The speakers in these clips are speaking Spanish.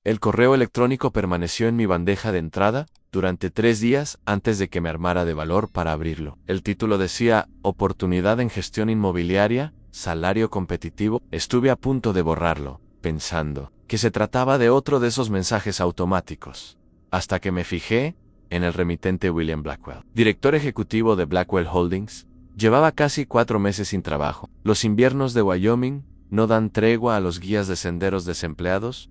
El correo electrónico permaneció en mi bandeja de entrada durante 3 días antes de que me armara de valor para abrirlo. El título decía Oportunidad en gestión inmobiliaria, salario competitivo. Estuve a punto de borrarlo, pensando que se trataba de otro de esos mensajes automáticos, hasta que me fijé en el remitente William Blackwell, director ejecutivo de Blackwell Holdings. Llevaba casi 4 meses sin trabajo. Los inviernos de Wyoming no dan tregua a los guías de senderos desempleados,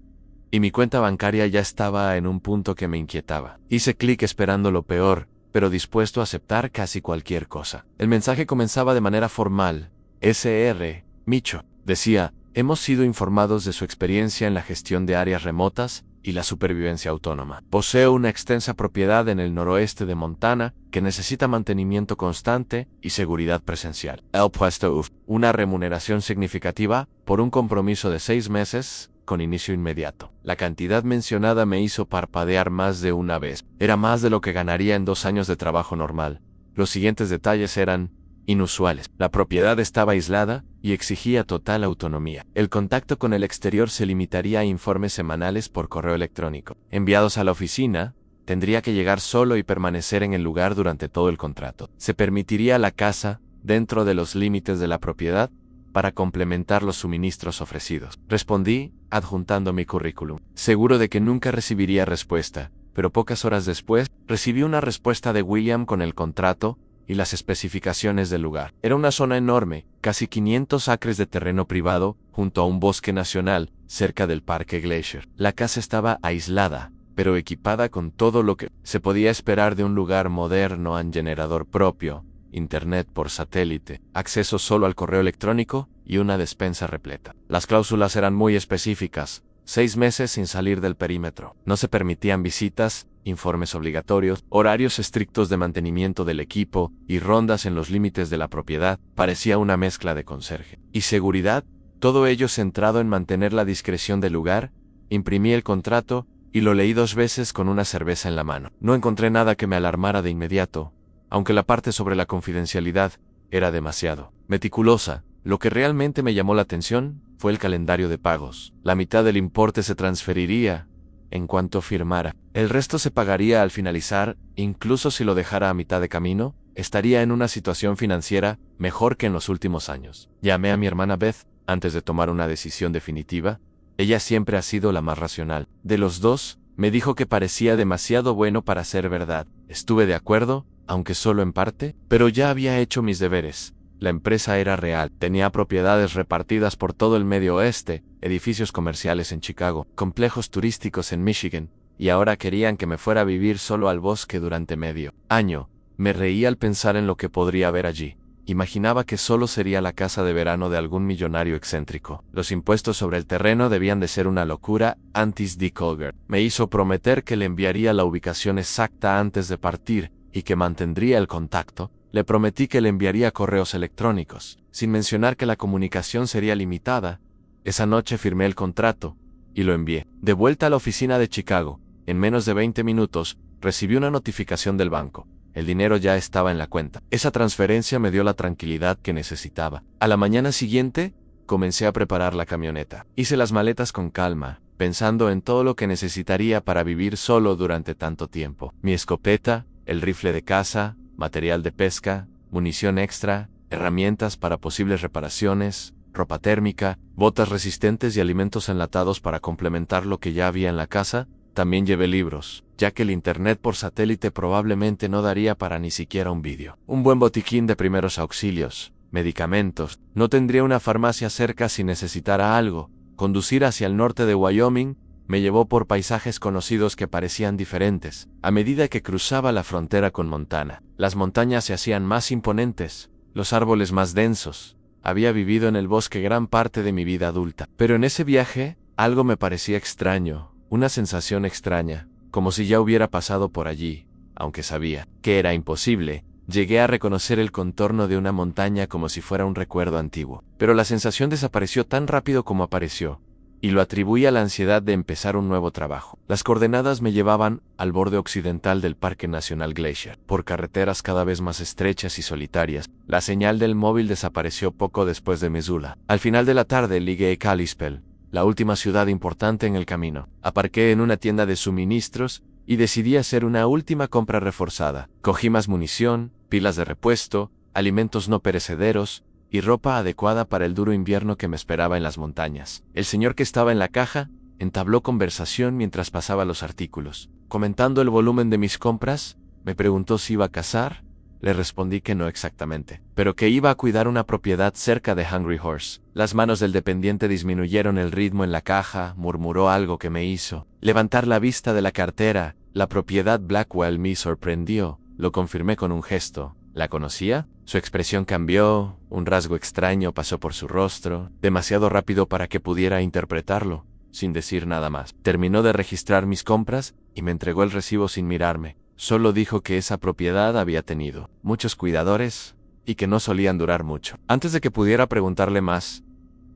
y mi cuenta bancaria ya estaba en un punto que me inquietaba. Hice clic esperando lo peor, pero dispuesto a aceptar casi cualquier cosa. El mensaje comenzaba de manera formal. Sr. Micho, decía, hemos sido informados de su experiencia en la gestión de áreas remotas y la supervivencia autónoma. Poseo una extensa propiedad en el noroeste de Montana que necesita mantenimiento constante y seguridad presencial. He puesto una remuneración significativa por un compromiso de 6 meses con inicio inmediato. La cantidad mencionada me hizo parpadear más de una vez. Era más de lo que ganaría en 2 años de trabajo normal. Los siguientes detalles eran inusuales. La propiedad estaba aislada y exigía total autonomía. El contacto con el exterior se limitaría a informes semanales por correo electrónico. Enviados a la oficina, tendría que llegar solo y permanecer en el lugar durante todo el contrato. Se permitiría la casa dentro de los límites de la propiedad para complementar los suministros ofrecidos. Respondí, adjuntando mi currículum, seguro de que nunca recibiría respuesta, pero pocas horas después recibí una respuesta de William con el contrato y las especificaciones del lugar. Era una zona enorme, casi 500 acres de terreno privado, junto a un bosque nacional, cerca del Parque Glacier. La casa estaba aislada, pero equipada con todo lo que se podía esperar de un lugar moderno, con generador propio, internet por satélite, acceso solo al correo electrónico y una despensa repleta. Las cláusulas eran muy específicas. 6 meses sin salir del perímetro. No se permitían visitas, informes obligatorios, horarios estrictos de mantenimiento del equipo y rondas en los límites de la propiedad. Parecía una mezcla de conserje y seguridad, todo ello centrado en mantener la discreción del lugar. Imprimí el contrato y lo leí 2 veces con una cerveza en la mano. No encontré nada que me alarmara de inmediato, aunque la parte sobre la confidencialidad era demasiado meticulosa. Lo que realmente me llamó la atención fue el calendario de pagos. La mitad del importe se transferiría en cuanto firmara. El resto se pagaría al finalizar. Incluso si lo dejara a mitad de camino, estaría en una situación financiera mejor que en los últimos años. Llamé a mi hermana Beth antes de tomar una decisión definitiva. Ella siempre ha sido la más racional de los dos. Me dijo que parecía demasiado bueno para ser verdad. Estuve de acuerdo, aunque solo en parte, pero ya había hecho mis deberes. La empresa era real, tenía propiedades repartidas por todo el medio oeste, edificios comerciales en Chicago, complejos turísticos en Michigan, y ahora querían que me fuera a vivir solo al bosque durante medio año. Me reí al pensar en lo que podría haber allí. Imaginaba que solo sería la casa de verano de algún millonario excéntrico. Los impuestos sobre el terreno debían de ser una locura. Antis D. Colger me hizo prometer que le enviaría la ubicación exacta antes de partir y que mantendría el contacto. Le prometí que le enviaría correos electrónicos, sin mencionar que la comunicación sería limitada. Esa noche firmé el contrato y lo envié. De vuelta a la oficina de Chicago, en menos de 20 minutos, recibí una notificación del banco. El dinero ya estaba en la cuenta. Esa transferencia me dio la tranquilidad que necesitaba. A la mañana siguiente, comencé a preparar la camioneta. Hice las maletas con calma, pensando en todo lo que necesitaría para vivir solo durante tanto tiempo. Mi escopeta, el rifle de caza, material de pesca, munición extra, herramientas para posibles reparaciones, ropa térmica, botas resistentes y alimentos enlatados para complementar lo que ya había en la casa. También llevé libros, ya que el internet por satélite probablemente no daría para ni siquiera un vídeo. Un buen botiquín de primeros auxilios, medicamentos. No tendría una farmacia cerca si necesitara algo. Conducir hacia el norte de Wyoming me llevó por paisajes conocidos que parecían diferentes, a medida que cruzaba la frontera con Montana. Las montañas se hacían más imponentes, los árboles más densos. Había vivido en el bosque gran parte de mi vida adulta, pero en ese viaje, algo me parecía extraño, una sensación extraña, como si ya hubiera pasado por allí, aunque sabía que era imposible. Llegué a reconocer el contorno de una montaña como si fuera un recuerdo antiguo, pero la sensación desapareció tan rápido como apareció, y lo atribuí a la ansiedad de empezar un nuevo trabajo. Las coordenadas me llevaban al borde occidental del Parque Nacional Glacier, por carreteras cada vez más estrechas y solitarias. La señal del móvil desapareció poco después de Missoula. Al final de la tarde ligué a Kalispell, la última ciudad importante en el camino. Aparqué en una tienda de suministros y decidí hacer una última compra reforzada. Cogí más munición, pilas de repuesto, alimentos no perecederos y ropa adecuada para el duro invierno que me esperaba en las montañas. El señor que estaba en la caja entabló conversación mientras pasaba los artículos. Comentando el volumen de mis compras, me preguntó si iba a cazar. Le respondí que no exactamente, pero que iba a cuidar una propiedad cerca de Hungry Horse. Las manos del dependiente disminuyeron el ritmo en la caja, murmuró algo que me hizo levantar la vista de la cartera. La propiedad Blackwell me sorprendió, lo confirmé con un gesto. ¿La conocía? Su expresión cambió, un rasgo extraño pasó por su rostro, demasiado rápido para que pudiera interpretarlo, sin decir nada más. Terminó de registrar mis compras y me entregó el recibo sin mirarme. Solo dijo que esa propiedad había tenido muchos cuidadores y que no solían durar mucho. Antes de que pudiera preguntarle más,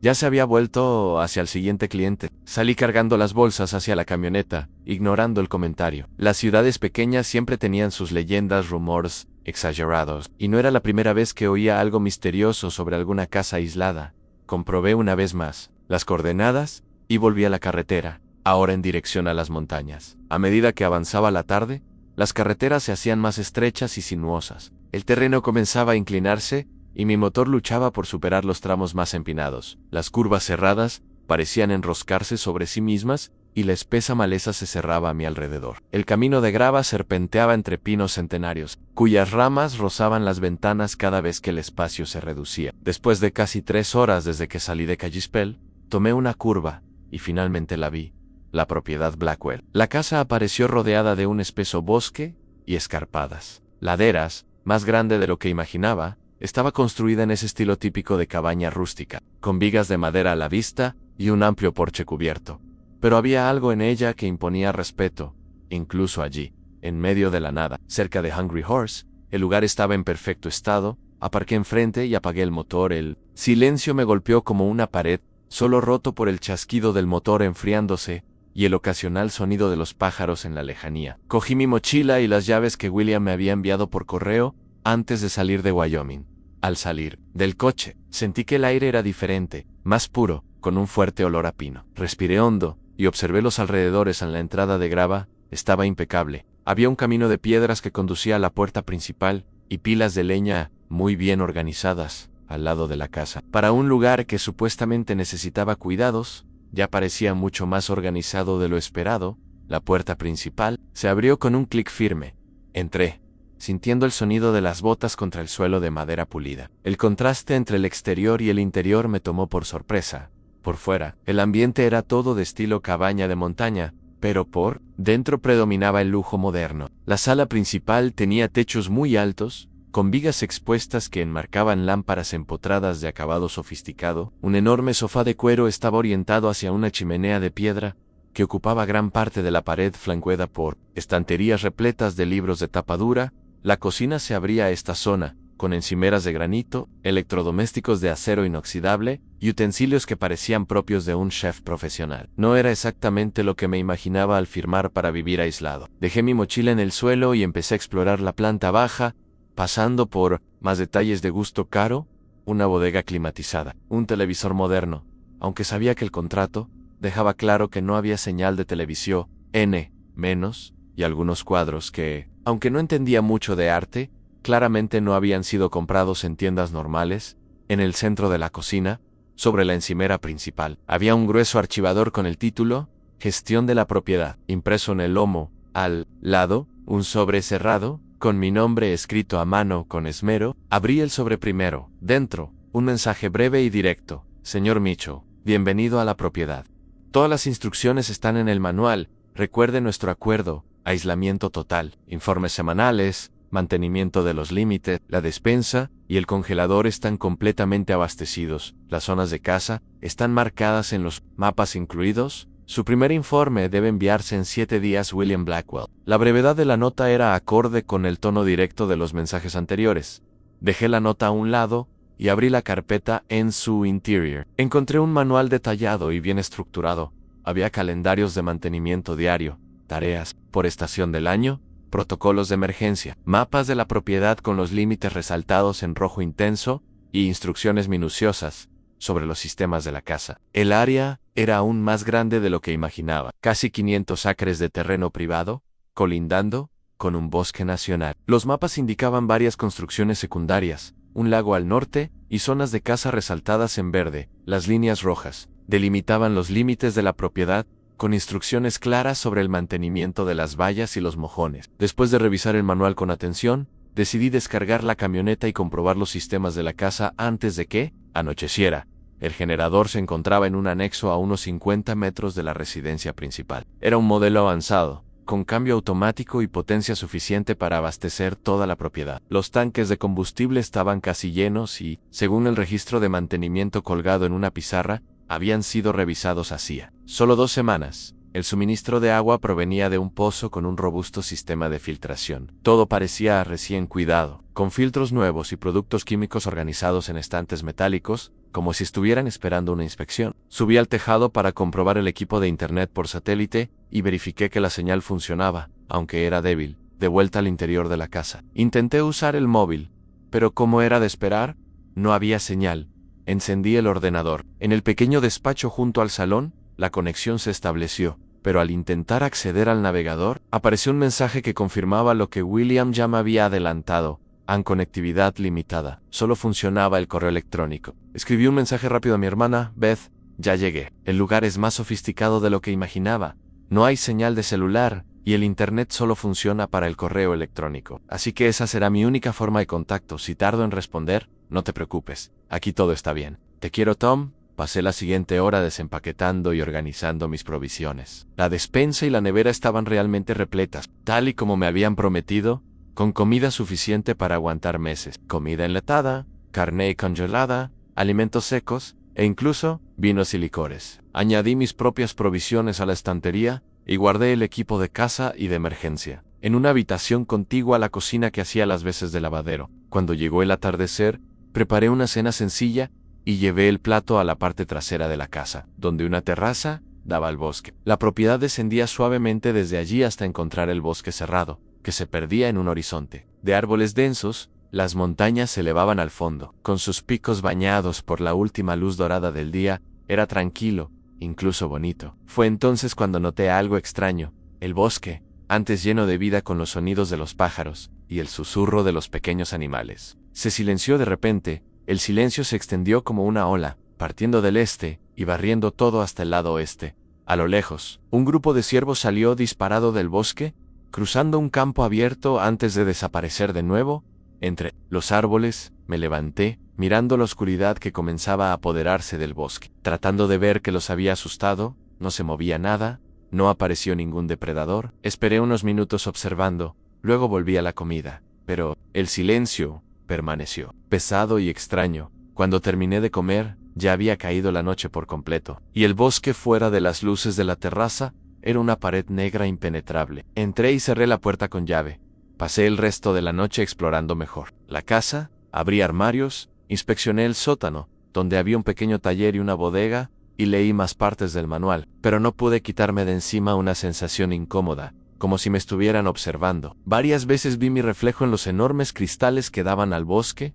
ya se había vuelto hacia el siguiente cliente. Salí cargando las bolsas hacia la camioneta, ignorando el comentario. Las ciudades pequeñas siempre tenían sus leyendas, rumores exagerados, y no era la primera vez que oía algo misterioso sobre alguna casa aislada. Comprobé una vez más las coordenadas y volví a la carretera, ahora en dirección a las montañas. A medida que avanzaba la tarde, las carreteras se hacían más estrechas y sinuosas. El terreno comenzaba a inclinarse y mi motor luchaba por superar los tramos más empinados. Las curvas cerradas parecían enroscarse sobre sí mismas y la espesa maleza se cerraba a mi alrededor. El camino de grava serpenteaba entre pinos centenarios, cuyas ramas rozaban las ventanas cada vez que el espacio se reducía. Después de casi 3 horas desde que salí de Kalispell, tomé una curva y finalmente la vi. La propiedad Blackwell. La casa apareció rodeada de un espeso bosque y escarpadas laderas, más grande de lo que imaginaba. Estaba construida en ese estilo típico de cabaña rústica, con vigas de madera a la vista y un amplio porche cubierto. Pero había algo en ella que imponía respeto, incluso allí, en medio de la nada. Cerca de Hungry Horse, el lugar estaba en perfecto estado. Aparqué enfrente y apagué el motor. El silencio me golpeó como una pared, solo roto por el chasquido del motor enfriándose y el ocasional sonido de los pájaros en la lejanía. Cogí mi mochila y las llaves que William me había enviado por correo antes de salir de Wyoming. Al salir del coche, sentí que el aire era diferente, más puro, con un fuerte olor a pino. Respiré hondo y observé los alrededores. En la entrada de grava estaba impecable. Había un camino de piedras que conducía a la puerta principal y pilas de leña muy bien organizadas al lado de la casa. Para un lugar que supuestamente necesitaba cuidados, ya parecía mucho más organizado de lo esperado. La puerta principal se abrió con un clic firme. Entré, sintiendo el sonido de las botas contra el suelo de madera pulida. El contraste entre el exterior y el interior me tomó por sorpresa. Por fuera, el ambiente era todo de estilo cabaña de montaña, pero por dentro predominaba el lujo moderno. La sala principal tenía techos muy altos, con vigas expuestas que enmarcaban lámparas empotradas de acabado sofisticado. Un enorme sofá de cuero estaba orientado hacia una chimenea de piedra que ocupaba gran parte de la pared, flanqueada por estanterías repletas de libros de tapa dura. La cocina se abría a esta zona, con encimeras de granito, electrodomésticos de acero inoxidable y utensilios que parecían propios de un chef profesional. No era exactamente lo que me imaginaba al firmar para vivir aislado. Dejé mi mochila en el suelo y empecé a explorar la planta baja, pasando por más detalles de gusto caro, una bodega climatizada, un televisor moderno, aunque sabía que el contrato dejaba claro que no había señal de televisión, y algunos cuadros que, aunque no entendía mucho de arte, claramente no habían sido comprados en tiendas normales. En el centro de la cocina, sobre la encimera principal, había un grueso archivador con el título Gestión de la propiedad, impreso en el lomo. Al lado, un sobre cerrado, con mi nombre escrito a mano con esmero. Abrí el sobre primero. Dentro, un mensaje breve y directo. Señor Mitchell, bienvenido a la propiedad. Todas las instrucciones están en el manual. Recuerde nuestro acuerdo, aislamiento total, informes semanales, mantenimiento de los límites, la despensa y el congelador están completamente abastecidos. Las zonas de casa están marcadas en los mapas incluidos. Su primer informe debe enviarse en 7 días. William Blackwell. La brevedad de la nota era acorde con el tono directo de los mensajes anteriores. Dejé la nota a un lado y abrí la carpeta en su interior. Encontré un manual detallado y bien estructurado. Había calendarios de mantenimiento diario, tareas por estación del año, protocolos de emergencia, mapas de la propiedad con los límites resaltados en rojo intenso y instrucciones minuciosas sobre los sistemas de la casa. El área era aún más grande de lo que imaginaba, casi 500 acres de terreno privado, colindando con un bosque nacional. Los mapas indicaban varias construcciones secundarias, un lago al norte y zonas de caza resaltadas en verde. Las líneas rojas delimitaban los límites de la propiedad, con instrucciones claras sobre el mantenimiento de las vallas y los mojones. Después de revisar el manual con atención, decidí descargar la camioneta y comprobar los sistemas de la casa antes de que anocheciera. El generador se encontraba en un anexo a unos 50 metros de la residencia principal. Era un modelo avanzado, con cambio automático y potencia suficiente para abastecer toda la propiedad. Los tanques de combustible estaban casi llenos y, según el registro de mantenimiento colgado en una pizarra, habían sido revisados hacía solo 2 semanas. El suministro de agua provenía de un pozo con un robusto sistema de filtración. Todo parecía recién cuidado, con filtros nuevos y productos químicos organizados en estantes metálicos, como si estuvieran esperando una inspección. Subí al tejado para comprobar el equipo de internet por satélite y verifiqué que la señal funcionaba, aunque era débil. De vuelta al interior de la casa, intenté usar el móvil, pero como era de esperar, no había señal. Encendí el ordenador. En el pequeño despacho junto al salón, la conexión se estableció, pero al intentar acceder al navegador, apareció un mensaje que confirmaba lo que William ya me había adelantado. Conectividad limitada. Solo funcionaba el correo electrónico. Escribí un mensaje rápido a mi hermana, Beth. Ya llegué. El lugar es más sofisticado de lo que imaginaba. No hay señal de celular, y el internet solo funciona para el correo electrónico. Así que esa será mi única forma de contacto. Si tardo en responder, no te preocupes. Aquí todo está bien. Te quiero, Tom. Pasé la siguiente hora desempaquetando y organizando mis provisiones. La despensa y la nevera estaban realmente repletas, tal y como me habían prometido, con comida suficiente para aguantar meses. Comida enlatada, carne congelada, alimentos secos e incluso vinos y licores. Añadí mis propias provisiones a la estantería y guardé el equipo de caza y de emergencia en una habitación contigua a la cocina que hacía las veces de lavadero. Cuando llegó el atardecer, preparé una cena sencilla y llevé el plato a la parte trasera de la casa, donde una terraza daba al bosque. La propiedad descendía suavemente desde allí hasta encontrar el bosque cerrado, que se perdía en un horizonte de árboles densos. Las montañas se elevaban al fondo, con sus picos bañados por la última luz dorada del día. Era tranquilo, incluso bonito. Fue entonces cuando noté algo extraño. El bosque, antes lleno de vida con los sonidos de los pájaros y el susurro de los pequeños animales, se silenció de repente. El silencio se extendió como una ola, partiendo del este y barriendo todo hasta el lado oeste. A lo lejos, un grupo de ciervos salió disparado del bosque, cruzando un campo abierto antes de desaparecer de nuevo entre los árboles. Me levanté, mirando la oscuridad que comenzaba a apoderarse del bosque, tratando de ver qué los había asustado. No se movía nada, no apareció ningún depredador. Esperé unos minutos observando, luego volví a la comida, pero el silencio permaneció, pesado y extraño. Cuando terminé de comer, ya había caído la noche por completo, y el bosque fuera de las luces de la terraza era una pared negra impenetrable. Entré y cerré la puerta con llave. Pasé el resto de la noche explorando mejor la casa, abrí armarios, inspeccioné el sótano, donde había un pequeño taller y una bodega, y leí más partes del manual, pero no pude quitarme de encima una sensación incómoda, como si me estuvieran observando. Varias veces vi mi reflejo en los enormes cristales que daban al bosque,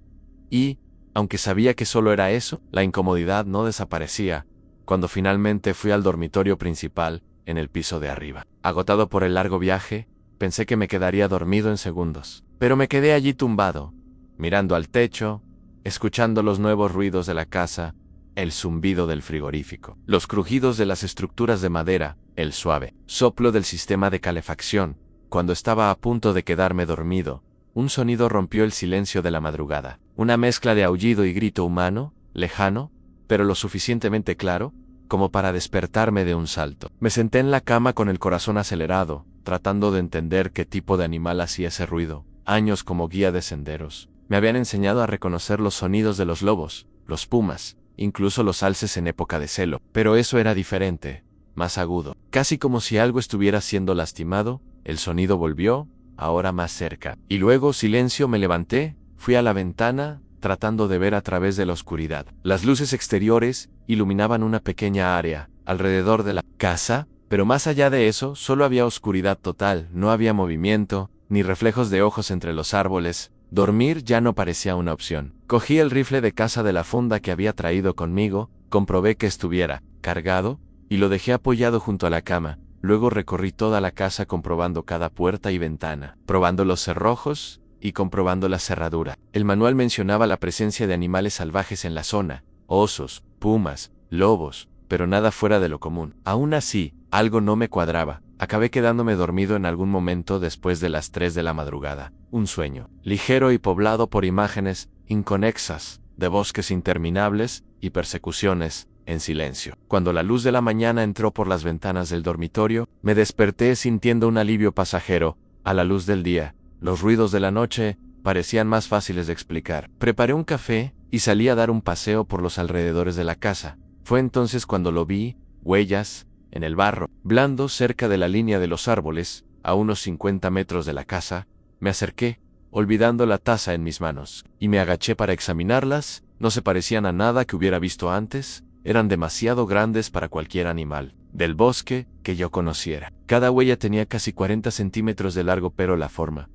y, aunque sabía que solo era eso, la incomodidad no desaparecía. Cuando finalmente fui al dormitorio principal, en el piso de arriba, agotado por el largo viaje, pensé que me quedaría dormido en segundos. Pero me quedé allí tumbado, mirando al techo, escuchando los nuevos ruidos de la casa, el zumbido del frigorífico, los crujidos de las estructuras de madera, el suave soplo del sistema de calefacción. Cuando estaba a punto de quedarme dormido, un sonido rompió el silencio de la madrugada. Una mezcla de aullido y grito humano, lejano, pero lo suficientemente claro como para despertarme de un salto. Me senté en la cama con el corazón acelerado, tratando de entender qué tipo de animal hacía ese ruido. Años como guía de senderos me habían enseñado a reconocer los sonidos de los lobos, los pumas, incluso los alces en época de celo. Pero eso era diferente, más agudo. Casi como si algo estuviera siendo lastimado, el sonido volvió, ahora más cerca. Y luego silencio. Me levanté, fui a la ventana, tratando de ver a través de la oscuridad. Las luces exteriores iluminaban una pequeña área alrededor de la casa, pero más allá de eso solo había oscuridad total. No había movimiento, ni reflejos de ojos entre los árboles, Dormir ya no parecía una opción. Cogí el rifle de caza de la funda que había traído conmigo, comprobé que estuviera cargado, y lo dejé apoyado junto a la cama. Luego recorrí toda la casa comprobando cada puerta y ventana, probando los cerrojos y comprobando la cerradura. El manual mencionaba la presencia de animales salvajes en la zona, osos, pumas, lobos, pero nada fuera de lo común. Aún así, algo no me cuadraba. Acabé quedándome dormido en algún momento después de las 3 de la madrugada. Un sueño, ligero y poblado por imágenes inconexas, de bosques interminables y persecuciones, en silencio. Cuando la luz de la mañana entró por las ventanas del dormitorio, me desperté sintiendo un alivio pasajero. A la luz del día, los ruidos de la noche parecían más fáciles de explicar. Preparé un café y salí a dar un paseo por los alrededores de la casa. Fue entonces cuando lo vi, huellas, en el barro, blando cerca de la línea de los árboles, a unos 50 metros de la casa. Me acerqué, olvidando la taza en mis manos, y me agaché para examinarlas. No se parecían a nada que hubiera visto antes, eran demasiado grandes para cualquier animal del bosque que yo conociera. Cada huella tenía casi 40 centímetros de largo, pero la forma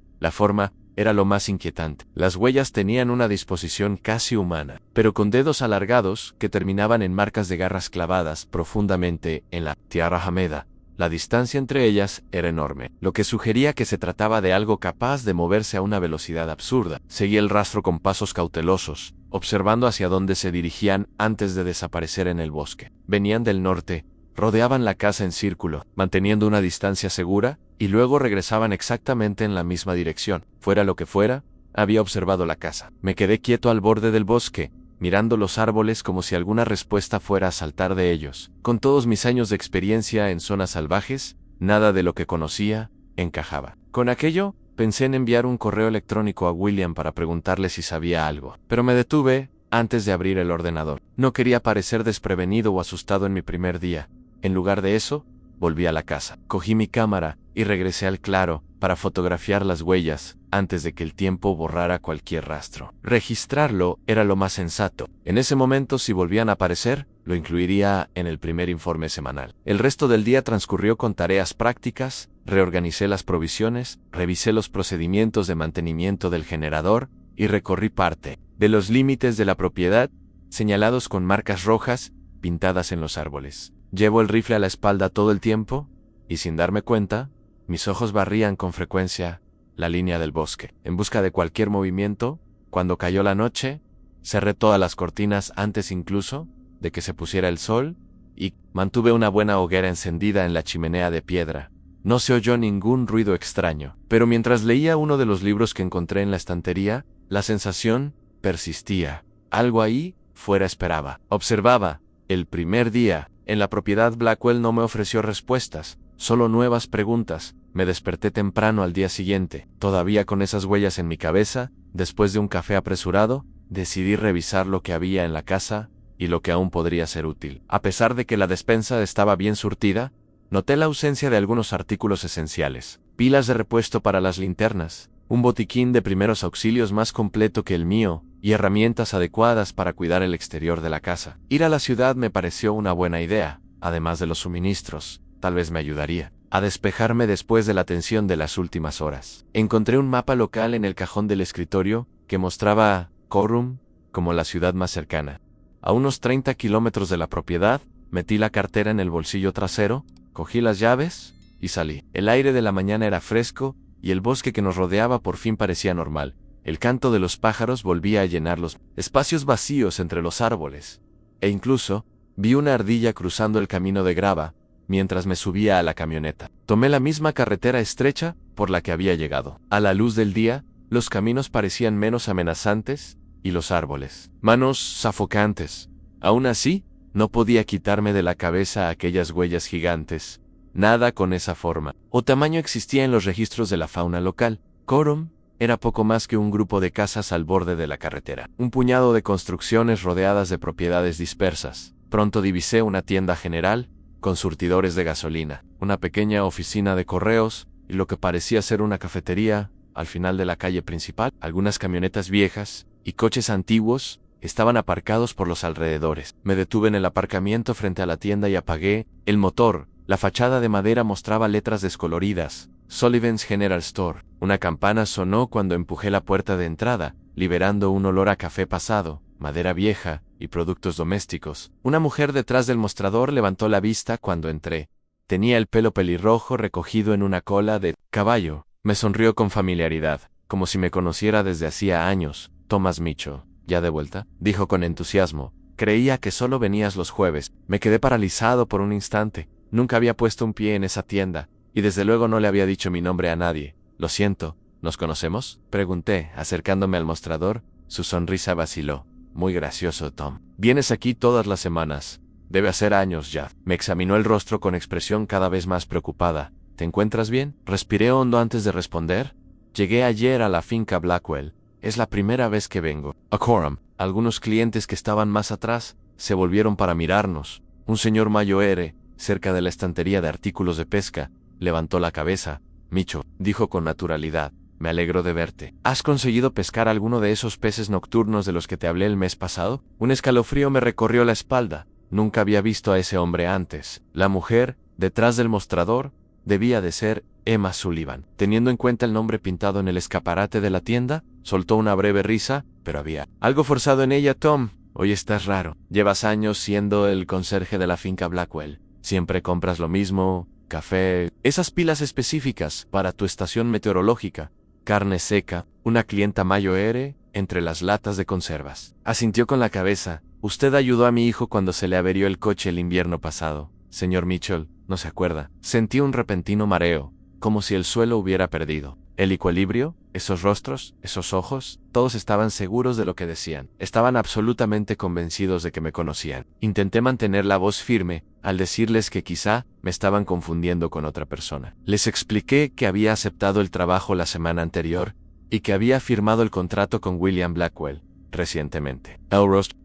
era lo más inquietante. Las huellas tenían una disposición casi humana, pero con dedos alargados que terminaban en marcas de garras clavadas profundamente en la tierra húmeda. La distancia entre ellas era enorme, lo que sugería que se trataba de algo capaz de moverse a una velocidad absurda. Seguí el rastro con pasos cautelosos, observando hacia dónde se dirigían antes de desaparecer en el bosque. Venían del norte, rodeaban la casa en círculo, manteniendo una distancia segura, y luego regresaban exactamente en la misma dirección. Fuera lo que fuera, había observado la casa. Me quedé quieto al borde del bosque, mirando los árboles como si alguna respuesta fuera a saltar de ellos. Con todos mis años de experiencia en zonas salvajes, nada de lo que conocía encajaba. Con aquello, pensé en enviar un correo electrónico a William para preguntarle si sabía algo, pero me detuve antes de abrir el ordenador. No quería parecer desprevenido o asustado en mi primer día. En lugar de eso, volví a la casa. Cogí mi cámara y regresé al claro para fotografiar las huellas antes de que el tiempo borrara cualquier rastro. Registrarlo era lo más sensato. En ese momento, si volvían a aparecer, lo incluiría en el primer informe semanal. El resto del día transcurrió con tareas prácticas, reorganicé las provisiones, revisé los procedimientos de mantenimiento del generador y recorrí parte de los límites de la propiedad, señalados con marcas rojas pintadas en los árboles. Llevo el rifle a la espalda todo el tiempo, y sin darme cuenta, mis ojos barrían con frecuencia la línea del bosque. En busca de cualquier movimiento, cuando cayó la noche, cerré todas las cortinas antes incluso de que se pusiera el sol, y mantuve una buena hoguera encendida en la chimenea de piedra. No se oyó ningún ruido extraño, pero mientras leía uno de los libros que encontré en la estantería, la sensación persistía. Algo ahí fuera esperaba. Observaba. El primer día, en la propiedad Blackwell no me ofreció respuestas, solo nuevas preguntas. Me desperté temprano al día siguiente, todavía con esas huellas en mi cabeza. Después de un café apresurado, decidí revisar lo que había en la casa y lo que aún podría ser útil. A pesar de que la despensa estaba bien surtida, noté la ausencia de algunos artículos esenciales. Pilas de repuesto para las linternas, un botiquín de primeros auxilios más completo que el mío, y herramientas adecuadas para cuidar el exterior de la casa. Ir a la ciudad me pareció una buena idea, además de los suministros. Tal vez me ayudaría a despejarme después de la tensión de las últimas horas. Encontré un mapa local en el cajón del escritorio que mostraba a Corum como la ciudad más cercana. A unos 30 kilómetros de la propiedad, metí la cartera en el bolsillo trasero, cogí las llaves y salí. El aire de la mañana era fresco y el bosque que nos rodeaba por fin parecía normal. El canto de los pájaros volvía a llenar los espacios vacíos entre los árboles, e incluso vi una ardilla cruzando el camino de grava mientras me subía a la camioneta. Tomé la misma carretera estrecha por la que había llegado. A la luz del día, los caminos parecían menos amenazantes y los árboles manos sofocantes. Aún así, no podía quitarme de la cabeza aquellas huellas gigantes. Nada con esa forma o tamaño existía en los registros de la fauna local. Corum era poco más que un grupo de casas al borde de la carretera. Un puñado de construcciones rodeadas de propiedades dispersas. Pronto divisé una tienda general, con surtidores de gasolina, una pequeña oficina de correos, y lo que parecía ser una cafetería, al final de la calle principal. Algunas camionetas viejas y coches antiguos estaban aparcados por los alrededores. Me detuve en el aparcamiento frente a la tienda y apagué el motor. La fachada de madera mostraba letras descoloridas, Sullivan's General Store. Una campana sonó cuando empujé la puerta de entrada, liberando un olor a café pasado, madera vieja y productos domésticos. Una mujer detrás del mostrador levantó la vista cuando entré. Tenía el pelo pelirrojo recogido en una cola de caballo. Me sonrió con familiaridad, como si me conociera desde hacía años. Thomas Mitchell. ¿Ya de vuelta?, dijo con entusiasmo. Creía que solo venías los jueves. Me quedé paralizado por un instante. Nunca había puesto un pie en esa tienda, y desde luego no le había dicho mi nombre a nadie. Lo siento, ¿nos conocemos?, pregunté, acercándome al mostrador. Su sonrisa vaciló. Muy gracioso, Tom. Vienes aquí todas las semanas. Debe hacer años ya. Me examinó el rostro con expresión cada vez más preocupada. ¿Te encuentras bien?, respiré hondo antes de responder. Llegué ayer a la finca Blackwell. Es la primera vez que vengo a Coram. Algunos clientes que estaban más atrás se volvieron para mirarnos. Un señor mayoere, cerca de la estantería de artículos de pesca, levantó la cabeza. Micho, dijo con naturalidad, me alegro de verte. ¿Has conseguido pescar alguno de esos peces nocturnos de los que te hablé el mes pasado? Un escalofrío me recorrió la espalda. Nunca había visto a ese hombre antes. La mujer, detrás del mostrador, debía de ser Emma Sullivan. Teniendo en cuenta el nombre pintado en el escaparate de la tienda, soltó una breve risa, pero había algo forzado en ella. Tom, hoy estás raro. Llevas años siendo el conserje de la finca Blackwell. Siempre compras lo mismo, café, esas pilas específicas para tu estación meteorológica, carne seca, una clienta mayoere entre las latas de conservas. Asintió con la cabeza. Usted ayudó a mi hijo cuando se le averió el coche el invierno pasado. Señor Mitchell, ¿no se acuerda? Sentí un repentino mareo, como si el suelo hubiera perdido el equilibrio. Esos rostros, esos ojos, todos estaban seguros de lo que decían. Estaban absolutamente convencidos de que me conocían. Intenté mantener la voz firme al decirles que quizá me estaban confundiendo con otra persona. Les expliqué que había aceptado el trabajo la semana anterior y que había firmado el contrato con William Blackwell recientemente.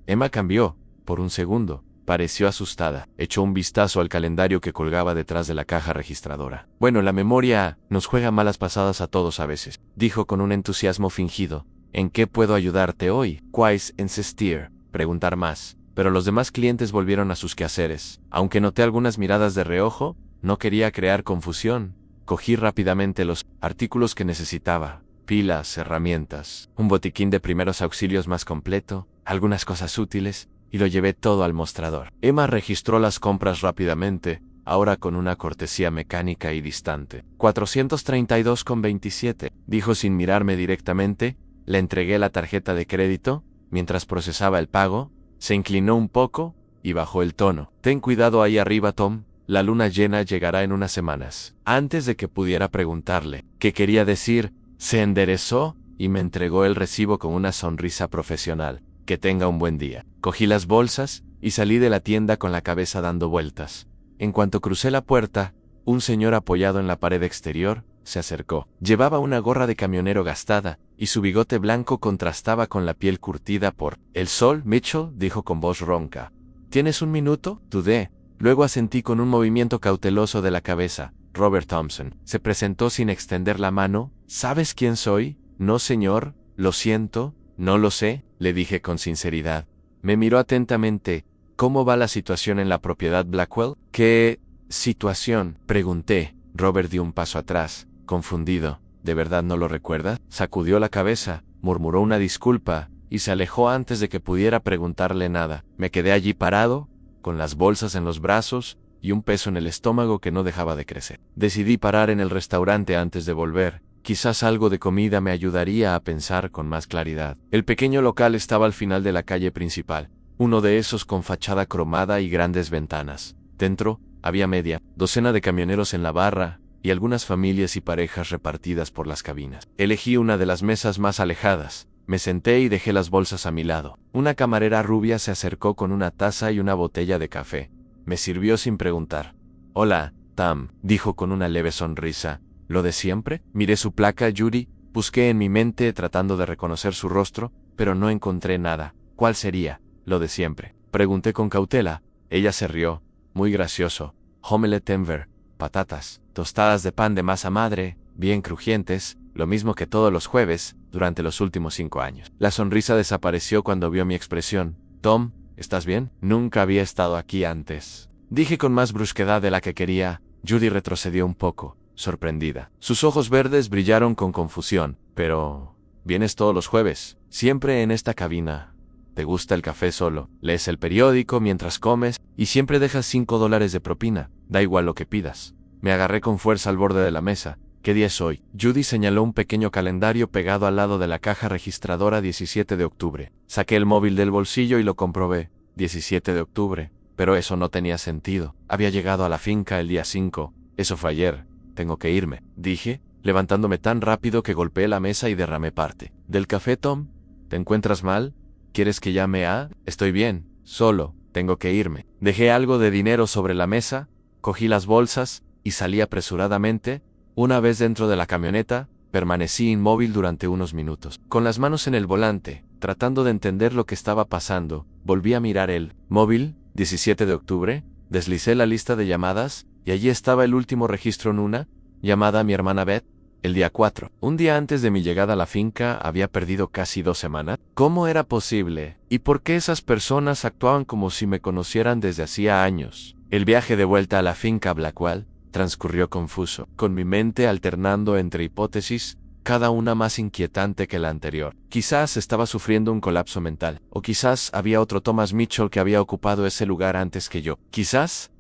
Emma cambió. Por un segundo, pareció asustada. Echó un vistazo al calendario que colgaba detrás de la caja registradora. Bueno, la memoria nos juega malas pasadas a todos a veces, dijo con un entusiasmo fingido. ¿En qué puedo ayudarte hoy? Quais insistir, preguntar más. Pero los demás clientes volvieron a sus quehaceres. Aunque noté algunas miradas de reojo, no quería crear confusión. Cogí rápidamente los artículos que necesitaba. Pilas, herramientas, un botiquín de primeros auxilios más completo, algunas cosas útiles, y lo llevé todo al mostrador. Emma registró las compras rápidamente, ahora con una cortesía mecánica y distante. 432,27, dijo sin mirarme directamente. Le entregué la tarjeta de crédito. Mientras procesaba el pago, se inclinó un poco y bajó el tono. Ten cuidado ahí arriba, Tom. La luna llena llegará en unas semanas. Antes de que pudiera preguntarle qué quería decir, se enderezó y me entregó el recibo con una sonrisa profesional. Que tenga un buen día. Cogí las bolsas y salí de la tienda con la cabeza dando vueltas. En cuanto crucé la puerta, un señor apoyado en la pared exterior se acercó. Llevaba una gorra de camionero gastada y su bigote blanco contrastaba con la piel curtida por el sol. Mitchell, dijo con voz ronca. ¿Tienes un minuto? Dudé. Luego asentí con un movimiento cauteloso de la cabeza. Robert Thompson. Se presentó sin extender la mano. ¿Sabes quién soy? No, señor. Lo siento. No lo sé, le dije con sinceridad. Me miró atentamente. ¿Cómo va la situación en la propiedad Blackwell? ¿Qué situación?, pregunté. Robert dio un paso atrás, confundido. ¿De verdad no lo recuerda? Sacudió la cabeza, murmuró una disculpa, y se alejó antes de que pudiera preguntarle nada. Me quedé allí parado, con las bolsas en los brazos y un peso en el estómago que no dejaba de crecer. Decidí parar en el restaurante antes de volver. Quizás algo de comida me ayudaría a pensar con más claridad. El pequeño local estaba al final de la calle principal, uno de esos con fachada cromada y grandes ventanas. Dentro, había media docena de camioneros en la barra y algunas familias y parejas repartidas por las cabinas. Elegí una de las mesas más alejadas. Me senté y dejé las bolsas a mi lado. Una camarera rubia se acercó con una taza y una botella de café. Me sirvió sin preguntar. «Hola, Tam», dijo con una leve sonrisa. ¿Lo de siempre? Miré su placa, Judy. Busqué en mi mente tratando de reconocer su rostro, pero no encontré nada. ¿Cuál sería lo de siempre?, pregunté con cautela. Ella se rió. Muy gracioso. Omelette Denver, patatas, tostadas de pan de masa madre, bien crujientes, lo mismo que todos los jueves, durante los últimos 5 años. La sonrisa desapareció cuando vio mi expresión. «Tom, ¿estás bien?» «Nunca había estado aquí antes», dije con más brusquedad de la que quería. Judy retrocedió un poco. sorprendida. Sus ojos verdes brillaron con confusión. Pero vienes todos los jueves, siempre en esta cabina. Te gusta el café solo, lees el periódico mientras comes y siempre dejas $5 de propina. Da igual lo que pidas. Me agarré con fuerza al borde de la mesa. ¿Qué día es hoy? Judy señaló un pequeño calendario pegado al lado de la caja registradora. 17 de octubre. Saqué el móvil del bolsillo y lo comprobé. 17 de octubre. Pero eso no tenía sentido. Había llegado a la finca el día 5. Eso fue ayer. Tengo que irme, dije, levantándome tan rápido que golpeé la mesa y derramé parte del café. Tom, ¿te encuentras mal? ¿Quieres que llame a? Estoy bien, solo, tengo que irme. Dejé algo de dinero sobre la mesa, cogí las bolsas y salí apresuradamente. Una vez dentro de la camioneta, permanecí inmóvil durante unos minutos, con las manos en el volante, tratando de entender lo que estaba pasando. Volví a mirar el móvil. 17 de octubre, deslicé la lista de llamadas y allí estaba el último registro en una llamada a mi hermana Beth. El día 4, un día antes de mi llegada a la finca, había perdido casi 2 semanas. ¿Cómo era posible? ¿Y por qué esas personas actuaban como si me conocieran desde hacía años? El viaje de vuelta a la finca Blackwell transcurrió confuso, con mi mente alternando entre hipótesis, cada una más inquietante que la anterior. Quizás estaba sufriendo un colapso mental, o quizás había otro Thomas Mitchell que había ocupado ese lugar antes que yo. Quizás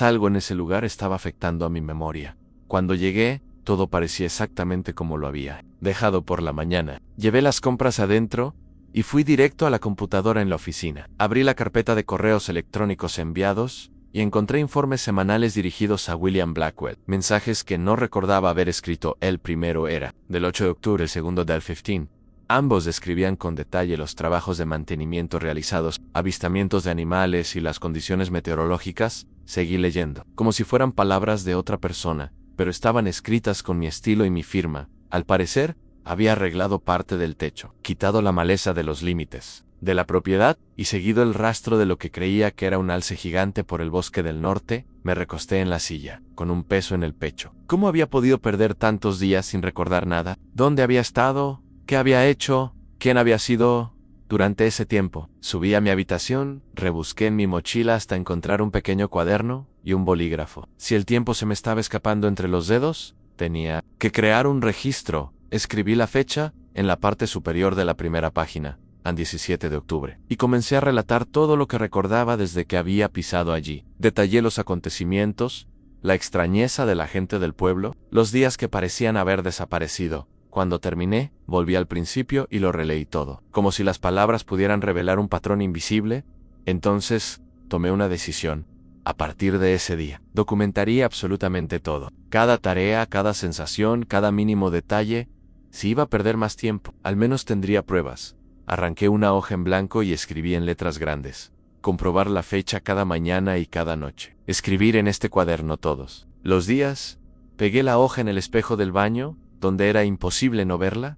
algo en ese lugar estaba afectando a mi memoria. Cuando llegué, todo parecía exactamente como lo había dejado por la mañana. Llevé las compras adentro y fui directo a la computadora en la oficina. Abrí la carpeta de correos electrónicos enviados y encontré informes semanales dirigidos a William Blackwell, mensajes que no recordaba haber escrito. El primero era del 8 de octubre, el segundo del 15. Ambos describían con detalle los trabajos de mantenimiento realizados, avistamientos de animales y las condiciones meteorológicas. Seguí leyendo, como si fueran palabras de otra persona, pero estaban escritas con mi estilo y mi firma. Al parecer, había arreglado parte del techo, quitado la maleza de los límites de la propiedad y seguido el rastro de lo que creía que era un alce gigante por el bosque del norte. Me recosté en la silla, con un peso en el pecho. ¿Cómo había podido perder tantos días sin recordar nada? ¿Dónde había estado? ¿Qué había hecho? ¿Quién había sido? Durante ese tiempo, subí a mi habitación, rebusqué en mi mochila hasta encontrar un pequeño cuaderno y un bolígrafo. Si el tiempo se me estaba escapando entre los dedos, tenía que crear un registro. Escribí la fecha en la parte superior de la primera página, al 17 de octubre, y comencé a relatar todo lo que recordaba desde que había pisado allí. Detallé los acontecimientos, la extrañeza de la gente del pueblo, los días que parecían haber desaparecido. Cuando terminé, volví al principio y lo releí todo, como si las palabras pudieran revelar un patrón invisible. Entonces, tomé una decisión. A partir de ese día, documentaría absolutamente todo. Cada tarea, cada sensación, cada mínimo detalle. Si iba a perder más tiempo, al menos tendría pruebas. Arranqué una hoja en blanco y escribí en letras grandes. Comprobar la fecha cada mañana y cada noche. Escribir en este cuaderno todos los días. Pegué la hoja en el espejo del baño, donde era imposible no verla.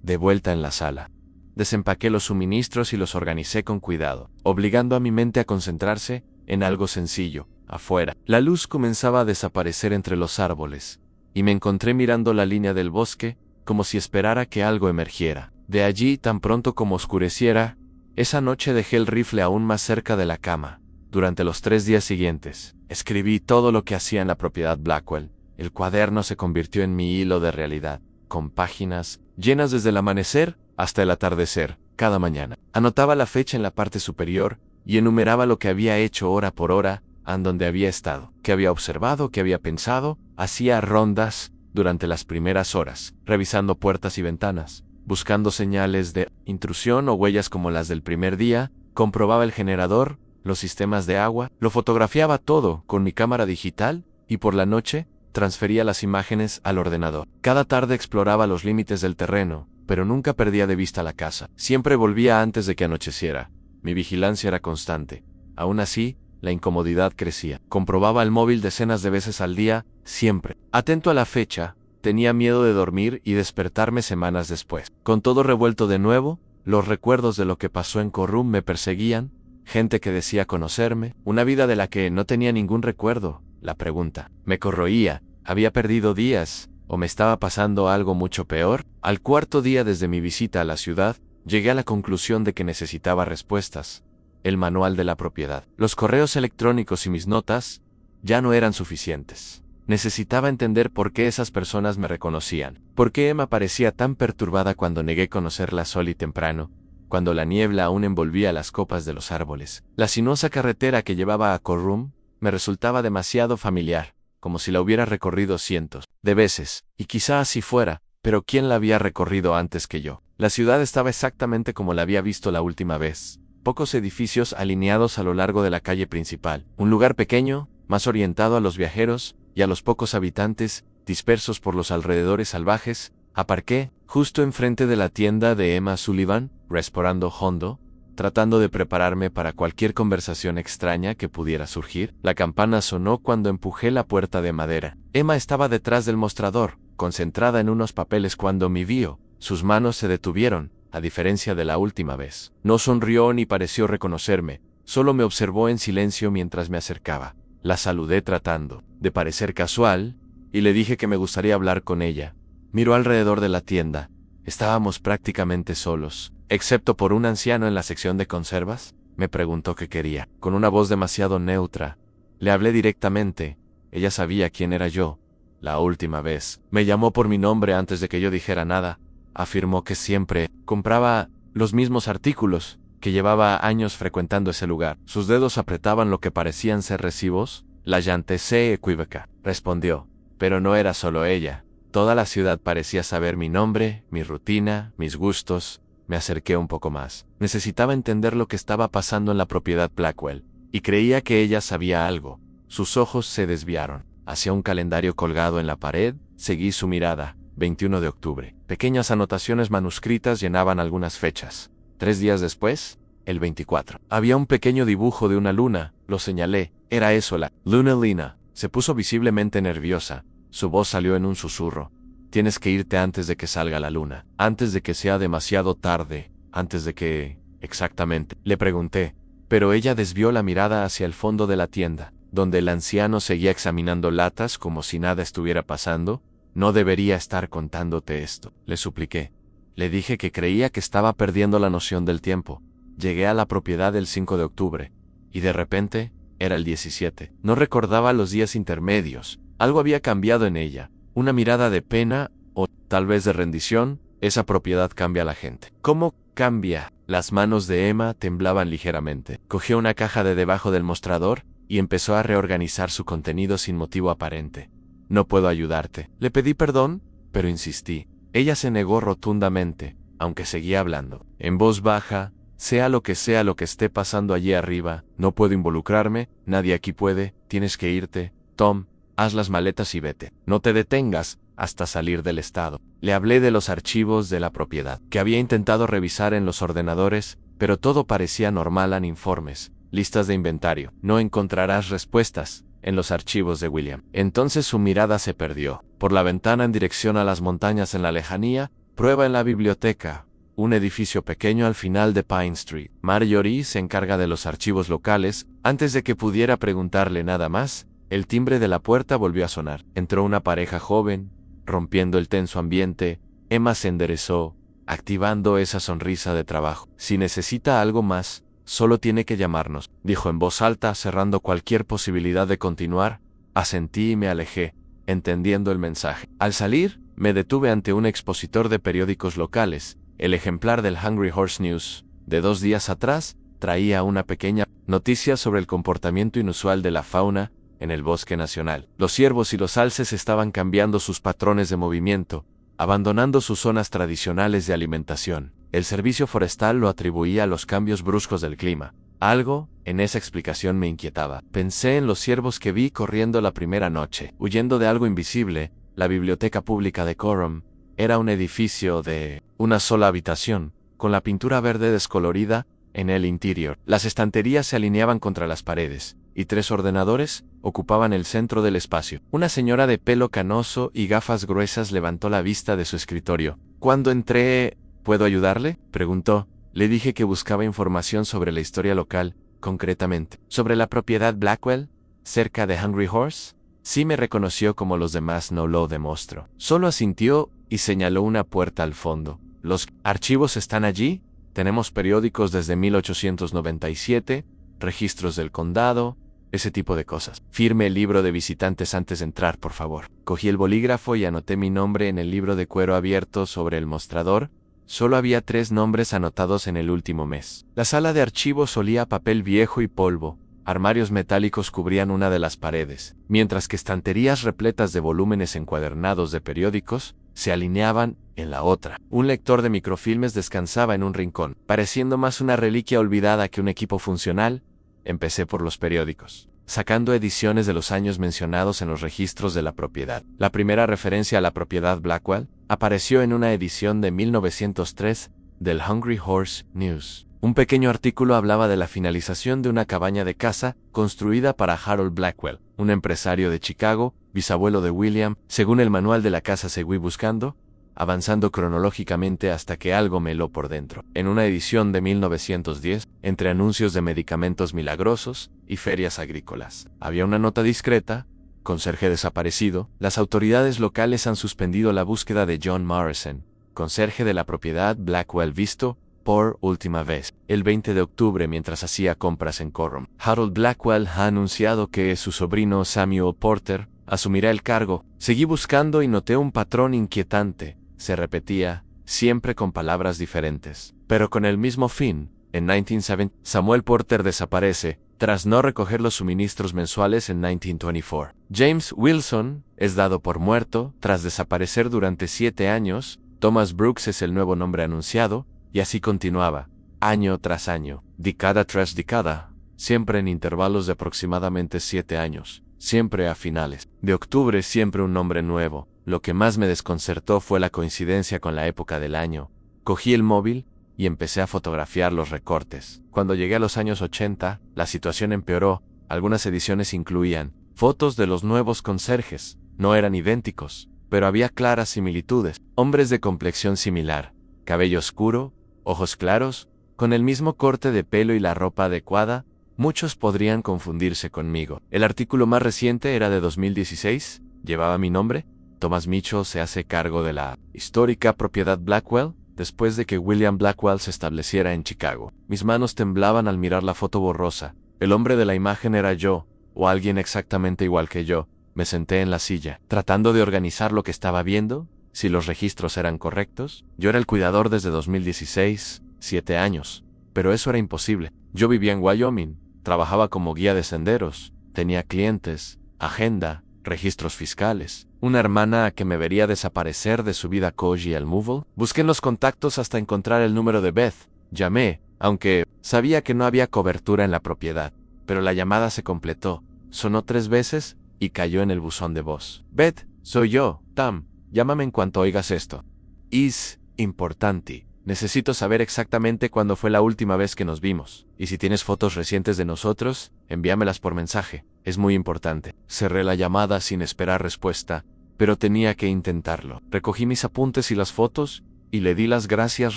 De vuelta en la sala, desempaqué los suministros y los organicé con cuidado, obligando a mi mente a concentrarse en algo sencillo. Afuera, la luz comenzaba a desaparecer entre los árboles, y me encontré mirando la línea del bosque, como si esperara que algo emergiera. De allí, tan pronto como oscureciera, esa noche dejé el rifle aún más cerca de la cama. Durante los 3 días siguientes, escribí todo lo que hacía en la propiedad Blackwell. El cuaderno se convirtió en mi hilo de realidad, con páginas llenas desde el amanecer hasta el atardecer. Cada mañana anotaba la fecha en la parte superior y enumeraba lo que había hecho hora por hora, en donde había estado, qué había observado, qué había pensado. Hacía rondas durante las primeras horas, revisando puertas y ventanas, buscando señales de intrusión o huellas como las del primer día. Comprobaba el generador, los sistemas de agua, lo fotografiaba todo con mi cámara digital y por la noche transfería las imágenes al ordenador. Cada tarde exploraba los límites del terreno, pero nunca perdía de vista la casa. Siempre volvía antes de que anocheciera. Mi vigilancia era constante. Aún así, la incomodidad crecía. Comprobaba el móvil decenas de veces al día, siempre atento a la fecha. Tenía miedo de dormir y despertarme semanas después. Con todo revuelto de nuevo, los recuerdos de lo que pasó en Corrum me perseguían. Gente que decía conocerme, una vida de la que no tenía ningún recuerdo. La pregunta me corroía. ¿Había perdido días? ¿O me estaba pasando algo mucho peor? Al 4.º día desde mi visita a la ciudad, llegué a la conclusión de que necesitaba respuestas. El manual de la propiedad, los correos electrónicos y mis notas ya no eran suficientes. Necesitaba entender por qué esas personas me reconocían. ¿Por qué Emma parecía tan perturbada cuando negué conocerla sol y temprano? Cuando la niebla aún envolvía las copas de los árboles. La sinuosa carretera que llevaba a Corum me resultaba demasiado familiar, como si la hubiera recorrido cientos de veces, y quizá así fuera, pero ¿quién la había recorrido antes que yo? La ciudad estaba exactamente como la había visto la última vez. Pocos edificios alineados a lo largo de la calle principal. Un lugar pequeño, más orientado a los viajeros y a los pocos habitantes, dispersos por los alrededores salvajes. Aparqué justo enfrente de la tienda de Emma Sullivan, respirando hondo, tratando de prepararme para cualquier conversación extraña que pudiera surgir. La campana sonó cuando empujé la puerta de madera. Emma estaba detrás del mostrador, concentrada en unos papeles cuando me vio. Sus manos se detuvieron, a diferencia de la última vez. No sonrió ni pareció reconocerme, solo me observó en silencio mientras me acercaba. La saludé tratando de parecer casual, y le dije que me gustaría hablar con ella. Miró alrededor de la tienda. Estábamos prácticamente solos, excepto por un anciano en la sección de conservas. Me preguntó qué quería, con una voz demasiado neutra. Le hablé directamente. Ella sabía quién era yo. La última vez. Me llamó por mi nombre antes de que yo dijera nada. Afirmó que siempre compraba los mismos artículos, que llevaba años frecuentando ese lugar. Sus dedos apretaban lo que parecían ser recibos. La llantecé equívoca, respondió. Pero no era solo ella. Toda la ciudad parecía saber mi nombre, mi rutina, mis gustos. Me acerqué un poco más. Necesitaba entender lo que estaba pasando en la propiedad Blackwell, y creía que ella sabía algo. Sus ojos se desviaron hacia un calendario colgado en la pared. Seguí su mirada. 21 de octubre. Pequeñas anotaciones manuscritas llenaban algunas fechas. 3 días después, el 24. Había un pequeño dibujo de una luna, lo señalé. Era eso, la Luna Lina. Se puso visiblemente nerviosa. Su voz salió en un susurro. Tienes que irte antes de que salga la luna. Antes de que sea demasiado tarde. Antes de que... Exactamente. Le pregunté. Pero ella desvió la mirada hacia el fondo de la tienda, donde el anciano seguía examinando latas como si nada estuviera pasando. No debería estar contándote esto, le supliqué. Le dije que creía que estaba perdiendo la noción del tiempo. Llegué a la propiedad el 5 de octubre, y de repente, era el 17. No recordaba los días intermedios. Algo había cambiado en ella. Una mirada de pena, o tal vez de rendición. Esa propiedad cambia a la gente. ¿Cómo cambia? Las manos de Emma temblaban ligeramente. Cogió una caja de debajo del mostrador, y empezó a reorganizar su contenido sin motivo aparente. No puedo ayudarte. Le pedí perdón, pero insistí. Ella se negó rotundamente, aunque seguía hablando. En voz baja, sea lo que esté pasando allí arriba, no puedo involucrarme, nadie aquí puede, tienes que irte. Tom, haz las maletas y vete. No te detengas hasta salir del estado. Le hablé de los archivos de la propiedad, que había intentado revisar en los ordenadores, pero todo parecía normal en informes, listas de inventario. No encontrarás respuestas en los archivos de William. Entonces su mirada se perdió. Por la ventana en dirección a las montañas en la lejanía, prueba en la biblioteca, un edificio pequeño al final de Pine Street. Marjorie se encarga de los archivos locales. Antes de que pudiera preguntarle nada más, el timbre de la puerta volvió a sonar. Entró una pareja joven, rompiendo el tenso ambiente. Emma se enderezó, activando esa sonrisa de trabajo. Si necesita algo más, solo tiene que llamarnos, dijo en voz alta, cerrando cualquier posibilidad de continuar. Asentí y me alejé, entendiendo el mensaje. Al salir, me detuve ante un expositor de periódicos locales. El ejemplar del Hungry Horse News, de 2 días atrás, traía una pequeña noticia sobre el comportamiento inusual de la fauna en el bosque nacional. Los ciervos y los alces estaban cambiando sus patrones de movimiento, abandonando sus zonas tradicionales de alimentación. El servicio forestal lo atribuía a los cambios bruscos del clima. Algo en esa explicación me inquietaba. Pensé en los ciervos que vi corriendo la primera noche, huyendo de algo invisible. La biblioteca pública de Coram era un edificio de una sola habitación, con la pintura verde descolorida en el interior. Las estanterías se alineaban contra las paredes, y 3 ordenadores ocupaban el centro del espacio. Una señora de pelo canoso y gafas gruesas levantó la vista de su escritorio. Cuando entré... ¿Puedo ayudarle?, preguntó. Le dije que buscaba información sobre la historia local, concretamente. ¿Sobre la propiedad Blackwell, cerca de Hungry Horse? Sí, me reconoció como los demás no lo demostró. Solo asintió y señaló una puerta al fondo. ¿Los archivos están allí? Tenemos periódicos desde 1897, registros del condado, ese tipo de cosas. Firme el libro de visitantes antes de entrar, por favor. Cogí el bolígrafo y anoté mi nombre en el libro de cuero abierto sobre el mostrador. Solo había 3 nombres anotados en el último mes. La sala de archivos olía a papel viejo y polvo. Armarios metálicos cubrían una de las paredes, mientras que estanterías repletas de volúmenes encuadernados de periódicos se alineaban en la otra. Un lector de microfilmes descansaba en un rincón, pareciendo más una reliquia olvidada que un equipo funcional. Empecé por los periódicos, sacando ediciones de los años mencionados en los registros de la propiedad. La primera referencia a la propiedad Blackwell apareció en una edición de 1903 del Hungry Horse News. Un pequeño artículo hablaba de la finalización de una cabaña de caza construida para Harold Blackwell, un empresario de Chicago, bisabuelo de William. Según el manual de la casa seguí buscando, avanzando cronológicamente hasta que algo me heló por dentro. En una edición de 1910, entre anuncios de medicamentos milagrosos y ferias agrícolas, había una nota discreta: conserje desaparecido. Las autoridades locales han suspendido la búsqueda de John Morrison, conserje de la propiedad Blackwell, visto por última vez el 20 de octubre mientras hacía compras en Coram. Harold Blackwell ha anunciado que su sobrino Samuel Porter asumirá el cargo. Seguí buscando y noté un patrón inquietante. Se repetía, siempre con palabras diferentes, pero con el mismo fin. En 1970, Samuel Porter desaparece tras no recoger los suministros mensuales en 1924. James Wilson es dado por muerto tras desaparecer durante 7 años. Thomas Brooks es el nuevo nombre anunciado. Y así continuaba, año tras año, década tras década, siempre en intervalos de aproximadamente 7 años, siempre a finales de octubre, siempre un nombre nuevo. Lo que más me desconcertó fue la coincidencia con la época del año. Cogí el móvil y empecé a fotografiar los recortes. Cuando llegué a los años 80, la situación empeoró. Algunas ediciones incluían fotos de los nuevos conserjes. No eran idénticos, pero había claras similitudes. Hombres de complexión similar, cabello oscuro, ojos claros, con el mismo corte de pelo y la ropa adecuada. Muchos podrían confundirse conmigo. El artículo más reciente era de 2016, llevaba mi nombre. Thomas Mitchell se hace cargo de la histórica propiedad Blackwell después de que William Blackwell se estableciera en Chicago. Mis manos temblaban al mirar la foto borrosa. El hombre de la imagen era yo, o alguien exactamente igual que yo. Me senté en la silla, tratando de organizar lo que estaba viendo, si los registros eran correctos. Yo era el cuidador desde 2016, 7 años, pero eso era imposible. Yo vivía en Wyoming, trabajaba como guía de senderos, tenía clientes, agenda, registros fiscales, una hermana que me vería desaparecer de su vida Koji al Movil. Busqué en los contactos hasta encontrar el número de Beth. Llamé, aunque sabía que no había cobertura en la propiedad, pero la llamada se completó. Sonó 3 veces y cayó en el buzón de voz. Beth, soy yo, Tam. Llámame en cuanto oigas esto. Es importante. Necesito saber exactamente cuándo fue la última vez que nos vimos. Y si tienes fotos recientes de nosotros, envíamelas por mensaje. Es muy importante. Cerré la llamada sin esperar respuesta, pero tenía que intentarlo. Recogí mis apuntes y las fotos, y le di las gracias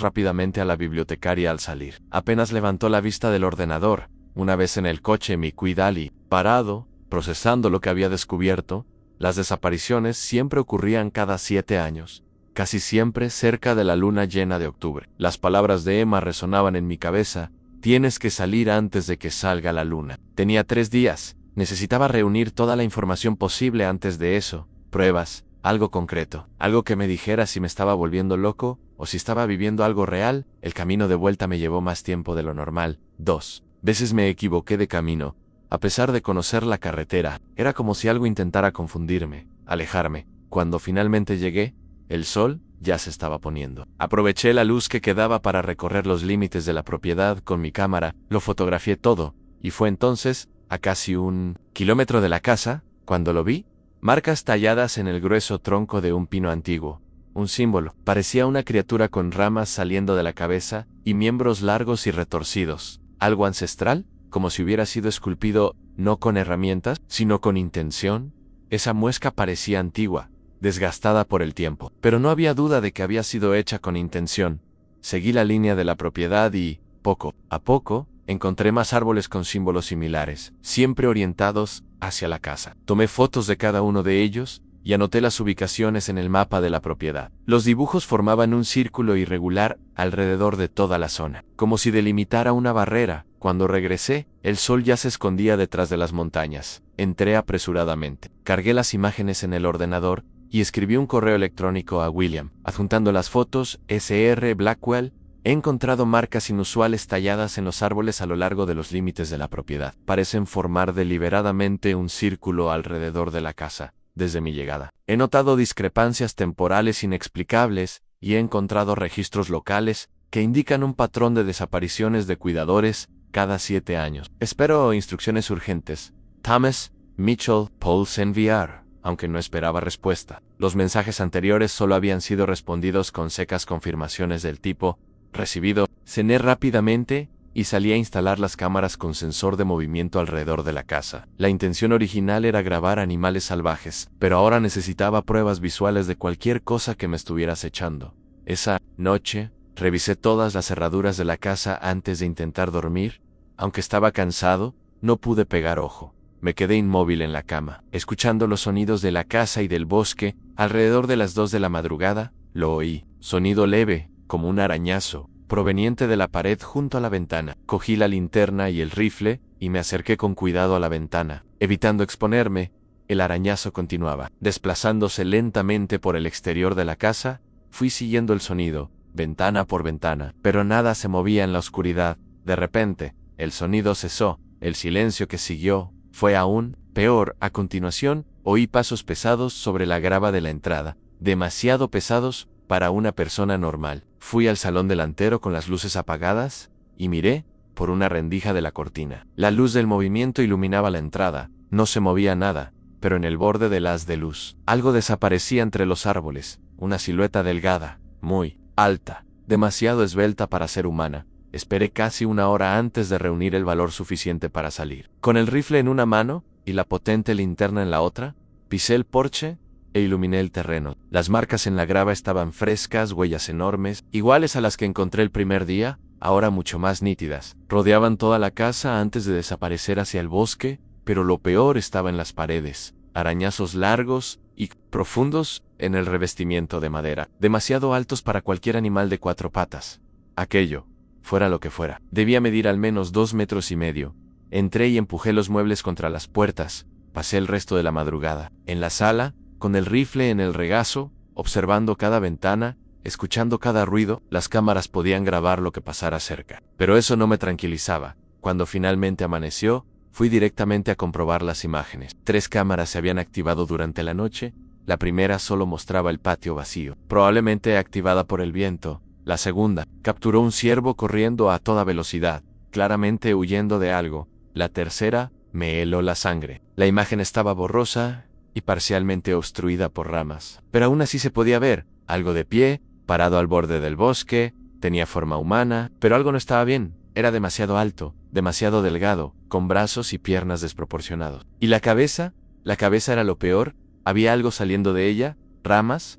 rápidamente a la bibliotecaria al salir. Apenas levantó la vista del ordenador. Una vez en el coche, mi cuidali, parado, procesando lo que había descubierto. Las desapariciones siempre ocurrían cada 7 años, casi siempre cerca de la luna llena de octubre. Las palabras de Emma resonaban en mi cabeza: tienes que salir antes de que salga la luna. Tenía 3 días, necesitaba reunir toda la información posible antes de eso, pruebas, algo concreto, algo que me dijera si me estaba volviendo loco o si estaba viviendo algo real. El camino de vuelta me llevó más tiempo de lo normal. 2 veces me equivoqué de camino. A pesar de conocer la carretera, era como si algo intentara confundirme, alejarme. Cuando finalmente llegué, el sol ya se estaba poniendo. Aproveché la luz que quedaba para recorrer los límites de la propiedad con mi cámara, lo fotografié todo, y fue entonces, a casi 1 kilómetro de la casa, cuando lo vi. Marcas talladas en el grueso tronco de un pino antiguo. Un símbolo. Parecía una criatura con ramas saliendo de la cabeza y miembros largos y retorcidos. ¿Algo ancestral? Como si hubiera sido esculpido, no con herramientas, sino con intención. Esa muesca parecía antigua, desgastada por el tiempo, pero no había duda de que había sido hecha con intención. Seguí la línea de la propiedad y, poco a poco, encontré más árboles con símbolos similares, siempre orientados hacia la casa. Tomé fotos de cada uno de ellos y anoté las ubicaciones en el mapa de la propiedad. Los dibujos formaban un círculo irregular alrededor de toda la zona, como si delimitara una barrera. Cuando regresé, el sol ya se escondía detrás de las montañas. Entré apresuradamente, cargué las imágenes en el ordenador y escribí un correo electrónico a William, adjuntando las fotos. Sr. Blackwell, he encontrado marcas inusuales talladas en los árboles a lo largo de los límites de la propiedad. Parecen formar deliberadamente un círculo alrededor de la casa desde mi llegada. He notado discrepancias temporales inexplicables y he encontrado registros locales que indican un patrón de desapariciones de cuidadores cada 7 años. Espero instrucciones urgentes. Thomas Mitchell Pauls enviar, aunque no esperaba respuesta. Los mensajes anteriores solo habían sido respondidos con secas confirmaciones del tipo recibido. Cené rápidamente y salí a instalar las cámaras con sensor de movimiento alrededor de la casa. La intención original era grabar animales salvajes, pero ahora necesitaba pruebas visuales de cualquier cosa que me estuviera acechando. Esa noche, revisé todas las cerraduras de la casa antes de intentar dormir. Aunque estaba cansado, no pude pegar ojo. Me quedé inmóvil en la cama, escuchando los sonidos de la casa y del bosque. Alrededor de las 2 de la madrugada, lo oí. Sonido leve, como un arañazo, proveniente de la pared junto a la ventana. Cogí la linterna y el rifle y me acerqué con cuidado a la ventana. Evitando exponerme, el arañazo continuaba, desplazándose lentamente por el exterior de la casa. Fui siguiendo el sonido, ventana por ventana, pero nada se movía en la oscuridad. De repente, el sonido cesó. El silencio que siguió fue aún peor. A continuación, oí pasos pesados sobre la grava de la entrada, demasiado pesados para una persona normal. Fui al salón delantero con las luces apagadas y miré por una rendija de la cortina. La luz del movimiento iluminaba la entrada. No se movía nada, pero en el borde del haz de luz, algo desaparecía entre los árboles. Una silueta delgada, muy alta, demasiado esbelta para ser humana. Esperé casi 1 hora antes de reunir el valor suficiente para salir. Con el rifle en una mano y la potente linterna en la otra, pisé el porche e iluminé el terreno. Las marcas en la grava estaban frescas, huellas enormes, iguales a las que encontré el primer día, ahora mucho más nítidas. Rodeaban toda la casa antes de desaparecer hacia el bosque, pero lo peor estaba en las paredes. Arañazos largos y profundos en el revestimiento de madera, demasiado altos para cualquier animal de 4 patas. Aquello, fuera lo que fuera, debía medir al menos 2,5 metros. Entré y empujé los muebles contra las puertas. Pasé el resto de la madrugada en la sala, con el rifle en el regazo, observando cada ventana, escuchando cada ruido. Las cámaras podían grabar lo que pasara cerca, pero eso no me tranquilizaba. Cuando finalmente amaneció, fui directamente a comprobar las imágenes. 3 cámaras se habían activado durante la noche. La primera solo mostraba el patio vacío, probablemente activada por el viento. La segunda capturó un ciervo corriendo a toda velocidad, claramente huyendo de algo. La tercera me heló la sangre. La imagen estaba borrosa y parcialmente obstruida por ramas, pero aún así se podía ver algo de pie, parado al borde del bosque. Tenía forma humana, pero algo no estaba bien. Era demasiado alto, demasiado delgado, con brazos y piernas desproporcionados. ¿Y la cabeza? La cabeza era lo peor. Había algo saliendo de ella, ramas,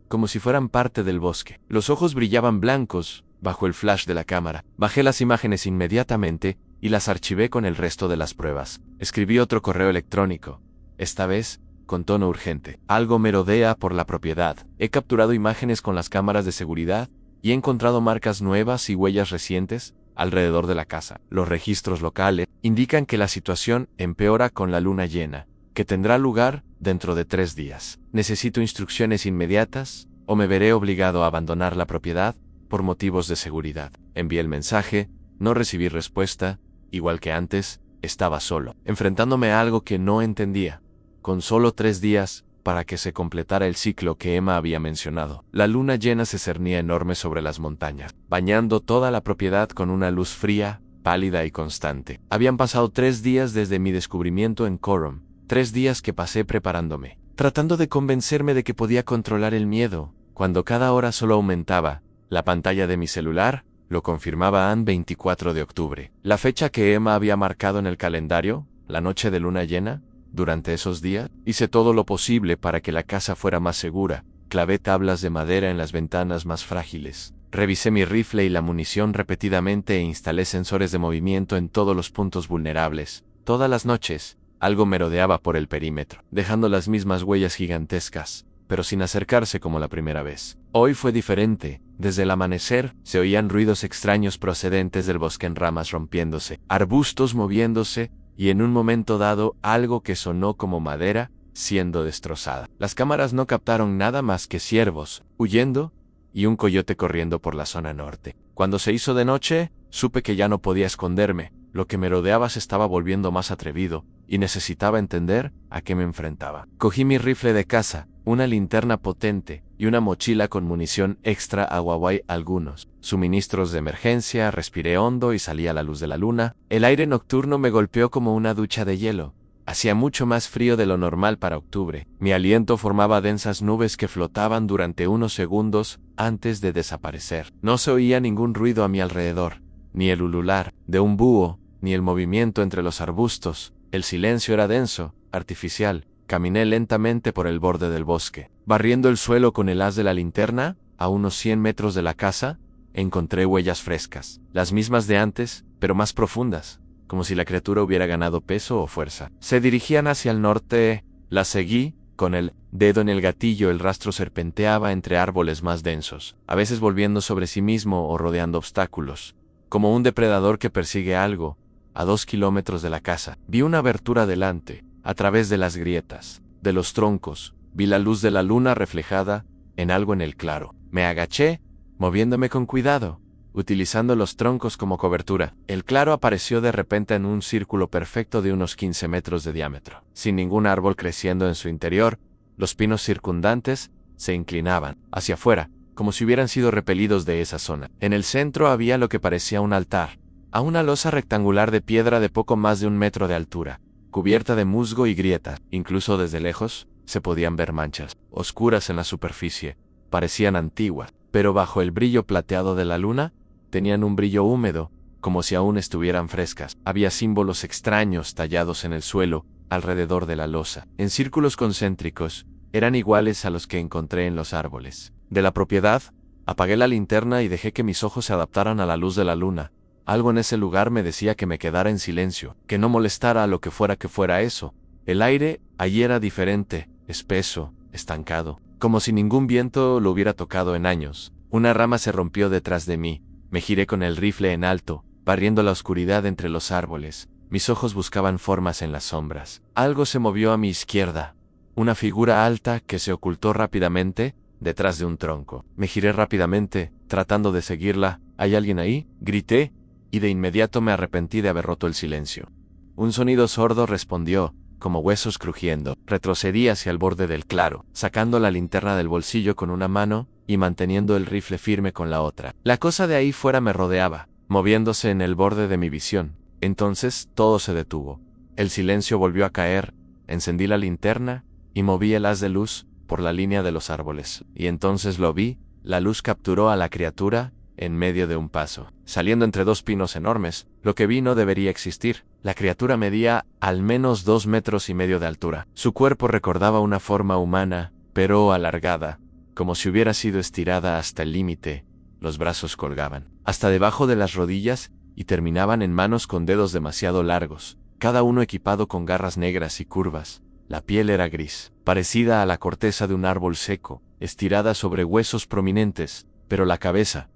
como si fueran parte del bosque. Los ojos brillaban blancos bajo el flash de la cámara. Bajé las imágenes inmediatamente y las archivé con el resto de las pruebas. Escribí otro correo electrónico, esta vez con tono urgente. Algo merodea por la propiedad. He capturado imágenes con las cámaras de seguridad y he encontrado marcas nuevas y huellas recientes alrededor de la casa. Los registros locales indican que la situación empeora con la luna llena, que tendrá lugar dentro de 3 días. Necesito instrucciones inmediatas o me veré obligado a abandonar la propiedad por motivos de seguridad. Envié el mensaje, no recibí respuesta. Igual que antes, estaba solo, enfrentándome a algo que no entendía. Con solo 3 días para que se completara el ciclo que Emma había mencionado, la luna llena se cernía enorme sobre las montañas, bañando toda la propiedad con una luz fría, pálida y constante. Habían pasado 3 días desde mi descubrimiento en Coram, 3 días que pasé preparándome, tratando de convencerme de que podía controlar el miedo, cuando cada hora solo aumentaba. La pantalla de mi celular lo confirmaba. 24 de octubre, la fecha que Emma había marcado en el calendario, la noche de luna llena. Durante esos días, hice todo lo posible para que la casa fuera más segura. Clavé tablas de madera en las ventanas más frágiles. Revisé mi rifle y la munición repetidamente e instalé sensores de movimiento en todos los puntos vulnerables. Todas las noches, Algo merodeaba por el perímetro, dejando las mismas huellas gigantescas, pero sin acercarse como la primera vez. Hoy fue diferente. Desde el amanecer se oían ruidos extraños procedentes del bosque en ramas rompiéndose, arbustos moviéndose y en un momento dado algo que sonó como madera siendo destrozada. Las cámaras no captaron nada más que ciervos huyendo y un coyote corriendo por la zona norte. Cuando se hizo de noche, supe que ya no podía esconderme. Lo que me rodeaba se estaba volviendo más atrevido y necesitaba entender a qué me enfrentaba. Cogí mi rifle de caza, una linterna potente y una mochila con munición extra a Huawei, algunos suministros de emergencia. Respiré hondo y salí a la luz de la luna. El aire nocturno me golpeó como una ducha de hielo. Hacía mucho más frío de lo normal para octubre. Mi aliento formaba densas nubes que flotaban durante unos segundos antes de desaparecer. No se oía ningún ruido a mi alrededor, ni el ulular de un búho, ni el movimiento entre los arbustos. El silencio era denso, artificial. Caminé lentamente por el borde del bosque. Barriendo el suelo con el haz de la linterna, a unos 100 metros de la casa, encontré huellas frescas. Las mismas de antes, pero más profundas, como si la criatura hubiera ganado peso o fuerza. Se dirigían hacia el norte. Las seguí. Con el dedo en el gatillo, el rastro serpenteaba entre árboles más densos, a veces volviendo sobre sí mismo o rodeando obstáculos, como un depredador que persigue algo. A 2 kilómetros de la casa, vi una abertura delante. A través de las grietas de los troncos, vi la luz de la luna reflejada en algo en el claro. Me agaché, moviéndome con cuidado, utilizando los troncos como cobertura. El claro apareció de repente en un círculo perfecto de unos 15 metros de diámetro. Sin ningún árbol creciendo en su interior, los pinos circundantes se inclinaban hacia afuera, como si hubieran sido repelidos de esa zona. En el centro había lo que parecía un altar, a una losa rectangular de piedra de poco más de 1 metro de altura, cubierta de musgo y grietas. Incluso desde lejos se podían ver manchas oscuras en la superficie. Parecían antiguas, pero bajo el brillo plateado de la luna, tenían un brillo húmedo, como si aún estuvieran frescas. Había símbolos extraños tallados en el suelo, alrededor de la losa, en círculos concéntricos. Eran iguales a los que encontré en los árboles de la propiedad. Apagué la linterna y dejé que mis ojos se adaptaran a la luz de la luna. Algo en ese lugar me decía que me quedara en silencio, que no molestara a lo que fuera eso. El aire allí era diferente, espeso, estancado, como si ningún viento lo hubiera tocado en años. Una rama se rompió detrás de mí. Me giré con el rifle en alto, barriendo la oscuridad entre los árboles. Mis ojos buscaban formas en las sombras. Algo se movió a mi izquierda. Una figura alta que se ocultó rápidamente detrás de un tronco. Me giré rápidamente, tratando de seguirla. ¿Hay alguien ahí?, grité, y de inmediato me arrepentí de haber roto el silencio. Un sonido sordo respondió, como huesos crujiendo. Retrocedí hacia el borde del claro, sacando la linterna del bolsillo con una mano y manteniendo el rifle firme con la otra. La cosa de ahí fuera me rodeaba, moviéndose en el borde de mi visión. Entonces todo se detuvo. El silencio volvió a caer. Encendí la linterna y moví el haz de luz por la línea de los árboles. Y entonces lo vi. La luz capturó a la criatura en medio de un paso, saliendo entre 2 pinos enormes. Lo que vi no debería existir. La criatura medía al menos 2,5 metros de altura. Su cuerpo recordaba una forma humana, pero alargada, como si hubiera sido estirada hasta el límite. Los brazos colgaban hasta debajo de las rodillas y terminaban en manos con dedos demasiado largos, cada uno equipado con garras negras y curvas. La piel era gris, parecida a la corteza de un árbol seco, estirada sobre huesos prominentes, pero la cabeza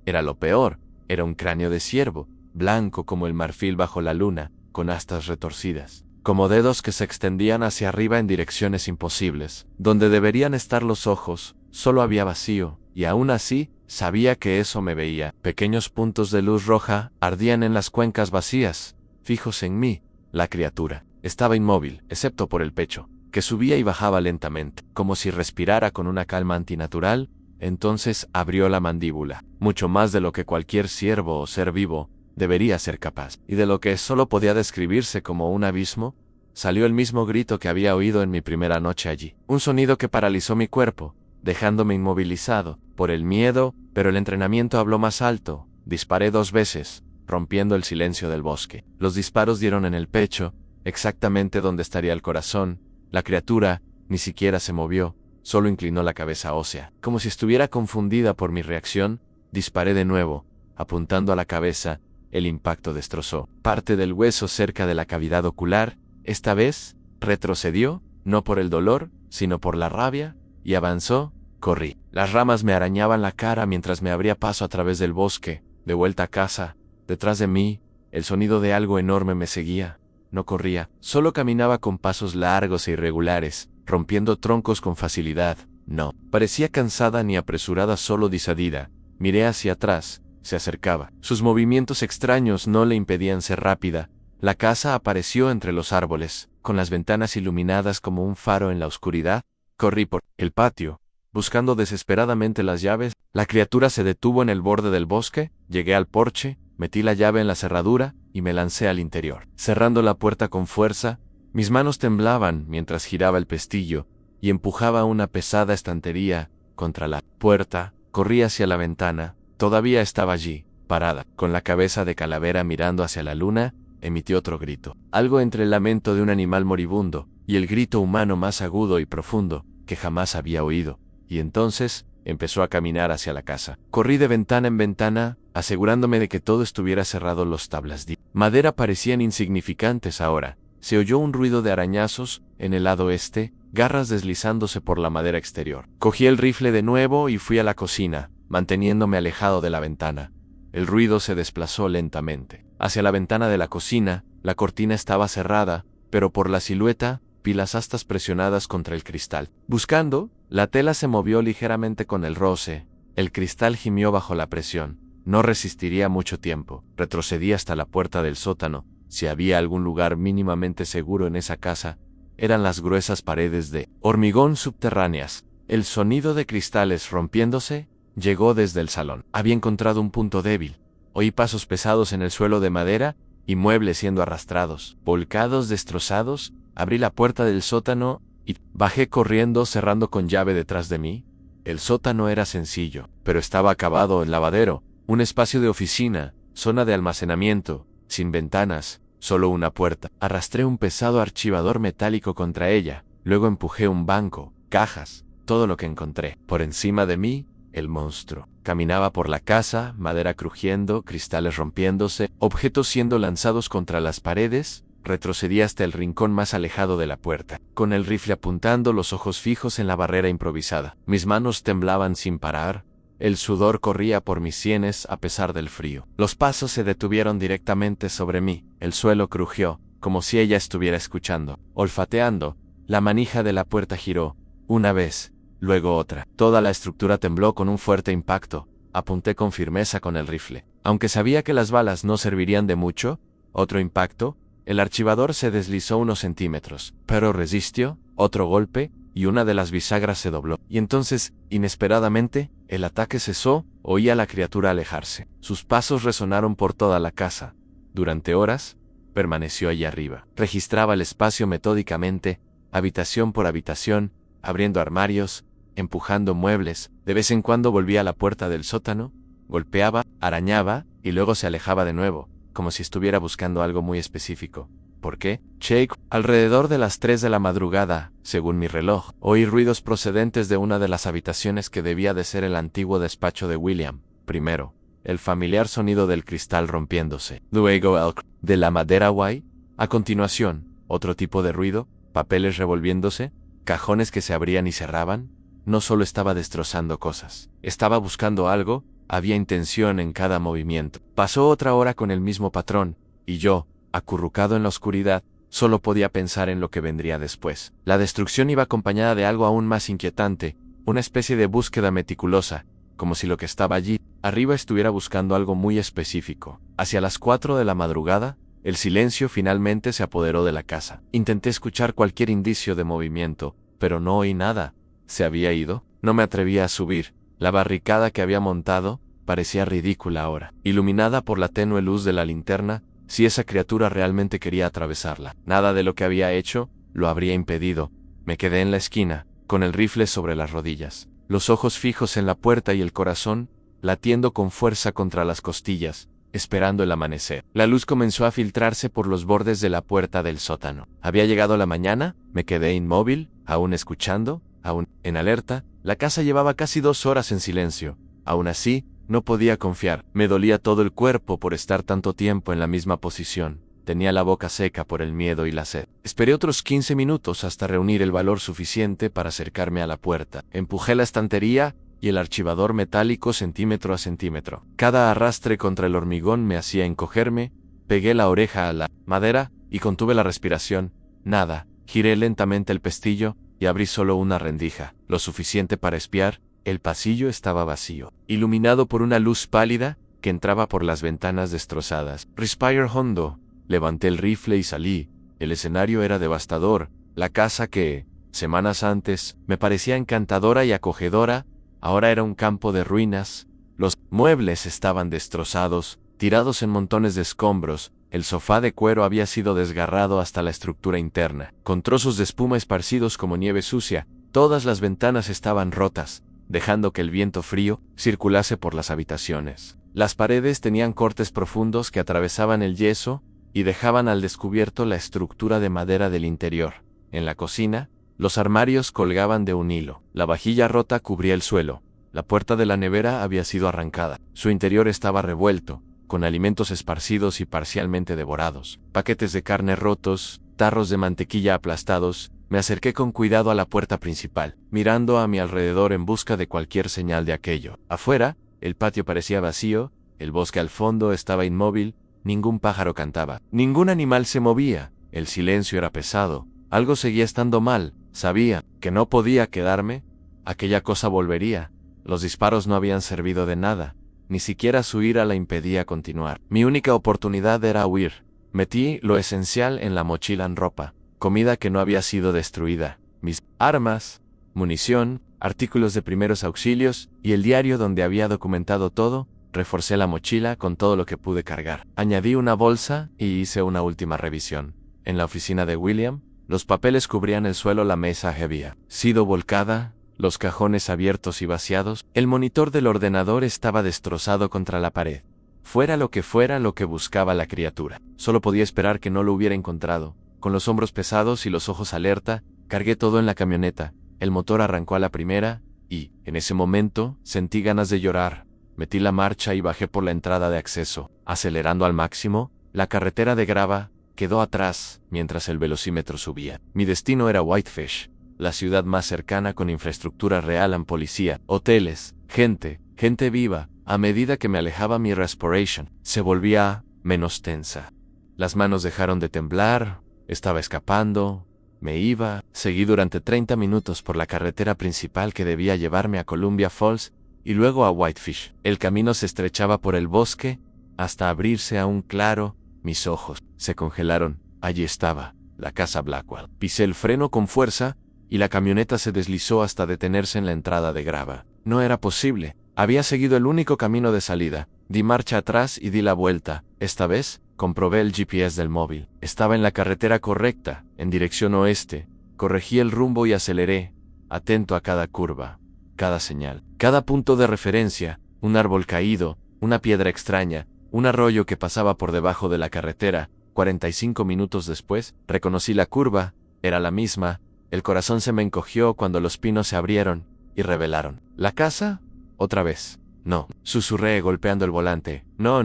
era lo peor. Era un cráneo de ciervo, blanco como el marfil bajo la luna, con astas retorcidas, como dedos que se extendían hacia arriba en direcciones imposibles. Donde deberían estar los ojos, solo había vacío, y aún así, sabía que eso me veía. Pequeños puntos de luz roja ardían en las cuencas vacías, fijos en mí. La criatura estaba inmóvil, excepto por el pecho, que subía y bajaba lentamente, como si respirara con una calma antinatural. Entonces abrió la mandíbula, mucho más de lo que cualquier ciervo o ser vivo debería ser capaz, y de lo que solo podía describirse como un abismo, salió el mismo grito que había oído en mi primera noche allí. Un sonido que paralizó mi cuerpo, dejándome inmovilizado por el miedo, pero el entrenamiento habló más alto. Disparé 2 veces, rompiendo el silencio del bosque. Los disparos dieron en el pecho, exactamente donde estaría el corazón. La criatura ni siquiera se movió. Solo inclinó la cabeza ósea, como si estuviera confundida por mi reacción. Disparé de nuevo, apuntando a la cabeza. El impacto destrozó parte del hueso cerca de la cavidad ocular Esta vez, retrocedió, no por el dolor, sino por la rabia, y avanzó. Corrí. Las ramas me arañaban la cara mientras me abría paso a través del bosque. De vuelta a casa, detrás de mí, el sonido de algo enorme me seguía. No corría, solo caminaba con pasos largos e irregulares, rompiendo troncos con facilidad. No parecía cansada ni apresurada, solo disadida. Miré hacia atrás, se acercaba. Sus movimientos extraños no le impedían ser rápida. La casa apareció entre los árboles, con las ventanas iluminadas como un faro en la oscuridad. Corrí por el patio, buscando desesperadamente las llaves. La criatura se detuvo en el borde del bosque. Llegué al porche, metí la llave en la cerradura y me lancé al interior. Cerrando la puerta con fuerza, mis manos temblaban mientras giraba el pestillo y empujaba una pesada estantería contra la puerta. Corrí hacia la ventana. Todavía estaba allí, parada, con la cabeza de calavera mirando hacia la luna. Emití otro grito, algo entre el lamento de un animal moribundo y el grito humano más agudo y profundo que jamás había oído, y entonces empezó a caminar hacia la casa. Corrí de ventana en ventana, asegurándome de que todo estuviera cerrado. Los tablas de madera parecían insignificantes ahora. Se oyó un ruido de arañazos en el lado este, garras deslizándose por la madera exterior. Cogí el rifle de nuevo y fui a la cocina, manteniéndome alejado de la ventana. El ruido se desplazó lentamente hacia la ventana de la cocina. La cortina estaba cerrada, pero por la silueta vi las astas presionadas contra el cristal. Buscando, la tela se movió ligeramente con el roce. El cristal gimió bajo la presión. No resistiría mucho tiempo. Retrocedí hasta la puerta del sótano. Si había algún lugar mínimamente seguro en esa casa, eran las gruesas paredes de hormigón subterráneas. El sonido de cristales rompiéndose llegó desde el salón. Había encontrado un punto débil. Oí pasos pesados en el suelo de madera y muebles siendo arrastrados, volcados, destrozados. Abrí la puerta del sótano y bajé corriendo, cerrando con llave detrás de mí. El sótano era sencillo, pero estaba acabado en lavadero, un espacio de oficina, zona de almacenamiento, sin ventanas, solo una puerta. Arrastré un pesado archivador metálico contra ella, luego empujé un banco, cajas, todo lo que encontré. Por encima de mí, el monstruo. Caminaba por la casa, madera crujiendo, cristales rompiéndose, objetos siendo lanzados contra las paredes. Retrocedí hasta el rincón más alejado de la puerta, con el rifle apuntando, los ojos fijos en la barrera improvisada. Mis manos temblaban sin parar. El sudor corría por mis sienes a pesar del frío. Los pasos se detuvieron directamente sobre mí. El suelo crujió, como si ella estuviera escuchando. Olfateando, la manija de la puerta giró, una vez, luego otra. Toda la estructura tembló con un fuerte impacto. Apunté con firmeza con el rifle. Aunque sabía que las balas no servirían de mucho, otro impacto. El archivador se deslizó unos centímetros, pero resistió. Otro golpe, y una de las bisagras se dobló. Y entonces, inesperadamente, el ataque cesó. Oí a la criatura alejarse. Sus pasos resonaron por toda la casa. Durante horas, permaneció allí arriba. Registraba el espacio metódicamente, habitación por habitación, abriendo armarios, empujando muebles. De vez en cuando volvía a la puerta del sótano, golpeaba, arañaba, y luego se alejaba de nuevo, como si estuviera buscando algo muy específico. ¿Por qué? Shake. Alrededor de las 3 de la madrugada, según mi reloj, oí ruidos procedentes de una de las habitaciones que debía de ser el antiguo despacho de William. Primero, el familiar sonido del cristal rompiéndose. Luego el de la madera guay. A continuación, otro tipo de ruido, papeles revolviéndose, cajones que se abrían y cerraban. No solo estaba destrozando cosas, estaba buscando algo. Había intención en cada movimiento. Pasó otra hora con el mismo patrón, y yo, acurrucado en la oscuridad, solo podía pensar en lo que vendría después. La destrucción iba acompañada de algo aún más inquietante, una especie de búsqueda meticulosa, como si lo que estaba allí arriba estuviera buscando algo muy específico. Hacia las 4 de la madrugada, el silencio finalmente se apoderó de la casa. Intenté escuchar cualquier indicio de movimiento, pero no oí nada. ¿Se había ido? No me atrevía a subir. La barricada que había montado parecía ridícula ahora, iluminada por la tenue luz de la linterna. Si esa criatura realmente quería atravesarla, nada de lo que había hecho lo habría impedido. Me quedé en la esquina, con el rifle sobre las rodillas, los ojos fijos en la puerta y el corazón latiendo con fuerza contra las costillas, esperando el amanecer. La luz comenzó a filtrarse por los bordes de la puerta del sótano. Había llegado la mañana. Me quedé inmóvil, aún escuchando, aún en alerta. La casa llevaba casi 2 horas en silencio. Aún así, no podía confiar. Me dolía todo el cuerpo por estar tanto tiempo en la misma posición. Tenía la boca seca por el miedo y la sed. Esperé otros 15 minutos hasta reunir el valor suficiente para acercarme a la puerta. Empujé la estantería y el archivador metálico centímetro a centímetro. Cada arrastre contra el hormigón me hacía encogerme. Pegué la oreja a la madera y contuve la respiración. Nada. Giré lentamente el pestillo y abrí solo una rendija, lo suficiente para espiar. El pasillo estaba vacío, iluminado por una luz pálida que entraba por las ventanas destrozadas. Respire hondo. Levanté el rifle y salí. El escenario era devastador. La casa que, semanas antes, me parecía encantadora y acogedora, ahora era un campo de ruinas. Los muebles estaban destrozados, tirados en montones de escombros. El sofá de cuero había sido desgarrado hasta la estructura interna, con trozos de espuma esparcidos como nieve sucia. Todas las ventanas estaban rotas, dejando que el viento frío circulase por las habitaciones. Las paredes tenían cortes profundos que atravesaban el yeso y dejaban al descubierto la estructura de madera del interior. En la cocina, los armarios colgaban de un hilo. La vajilla rota cubría el suelo. La puerta de la nevera había sido arrancada. Su interior estaba revuelto, con alimentos esparcidos y parcialmente devorados. Paquetes de carne rotos, tarros de mantequilla aplastados. Me acerqué con cuidado a la puerta principal, mirando a mi alrededor en busca de cualquier señal de aquello. Afuera, el patio parecía vacío, el bosque al fondo estaba inmóvil. Ningún pájaro cantaba, ningún animal se movía, el silencio era pesado, algo seguía estando mal, sabía que no podía quedarme, aquella cosa volvería, los disparos no habían servido de nada, ni siquiera su ira la impedía continuar. Mi única oportunidad era huir. Metí lo esencial en la mochila en ropa, comida que no había sido destruida, mis armas, munición, artículos de primeros auxilios y el diario donde había documentado todo. Reforcé la mochila con todo lo que pude cargar. Añadí una bolsa y hice una última revisión. En la oficina de William, los papeles cubrían el suelo, la mesa había sido volcada, los cajones abiertos y vaciados, el monitor del ordenador estaba destrozado contra la pared. Fuera lo que buscaba la criatura. Solo podía esperar que no lo hubiera encontrado. Con los hombros pesados y los ojos alerta, cargué todo en la camioneta. El motor arrancó a la primera y, en ese momento, sentí ganas de llorar. Metí la marcha y bajé por la entrada de acceso. Acelerando al máximo, la carretera de grava quedó atrás mientras el velocímetro subía. Mi destino era Whitefish, la ciudad más cercana con infraestructura real en policía, hoteles, gente viva. A medida que me alejaba, mi respiration se volvía menos tensa. Las manos dejaron de temblar, estaba escapando, me iba. Seguí durante 30 minutos por la carretera principal que debía llevarme a Columbia Falls y luego a Whitefish. El camino se estrechaba por el bosque hasta abrirse a un claro. Mis ojos se congelaron. Allí estaba, la casa Blackwell. Pisé el freno con fuerza y la camioneta se deslizó hasta detenerse en la entrada de grava. No era posible. Había seguido el único camino de salida. Di marcha atrás y di la vuelta. Esta vez, comprobé el GPS del móvil. Estaba en la carretera correcta, en dirección oeste. Corregí el rumbo y aceleré, atento a cada curva, cada señal, cada punto de referencia, un árbol caído, una piedra extraña, un arroyo que pasaba por debajo de la carretera. 45 minutos después, reconocí la curva, era la misma. El corazón se me encogió cuando los pinos se abrieron y revelaron. ¿La casa? Otra vez. No, susurré golpeando el volante. No.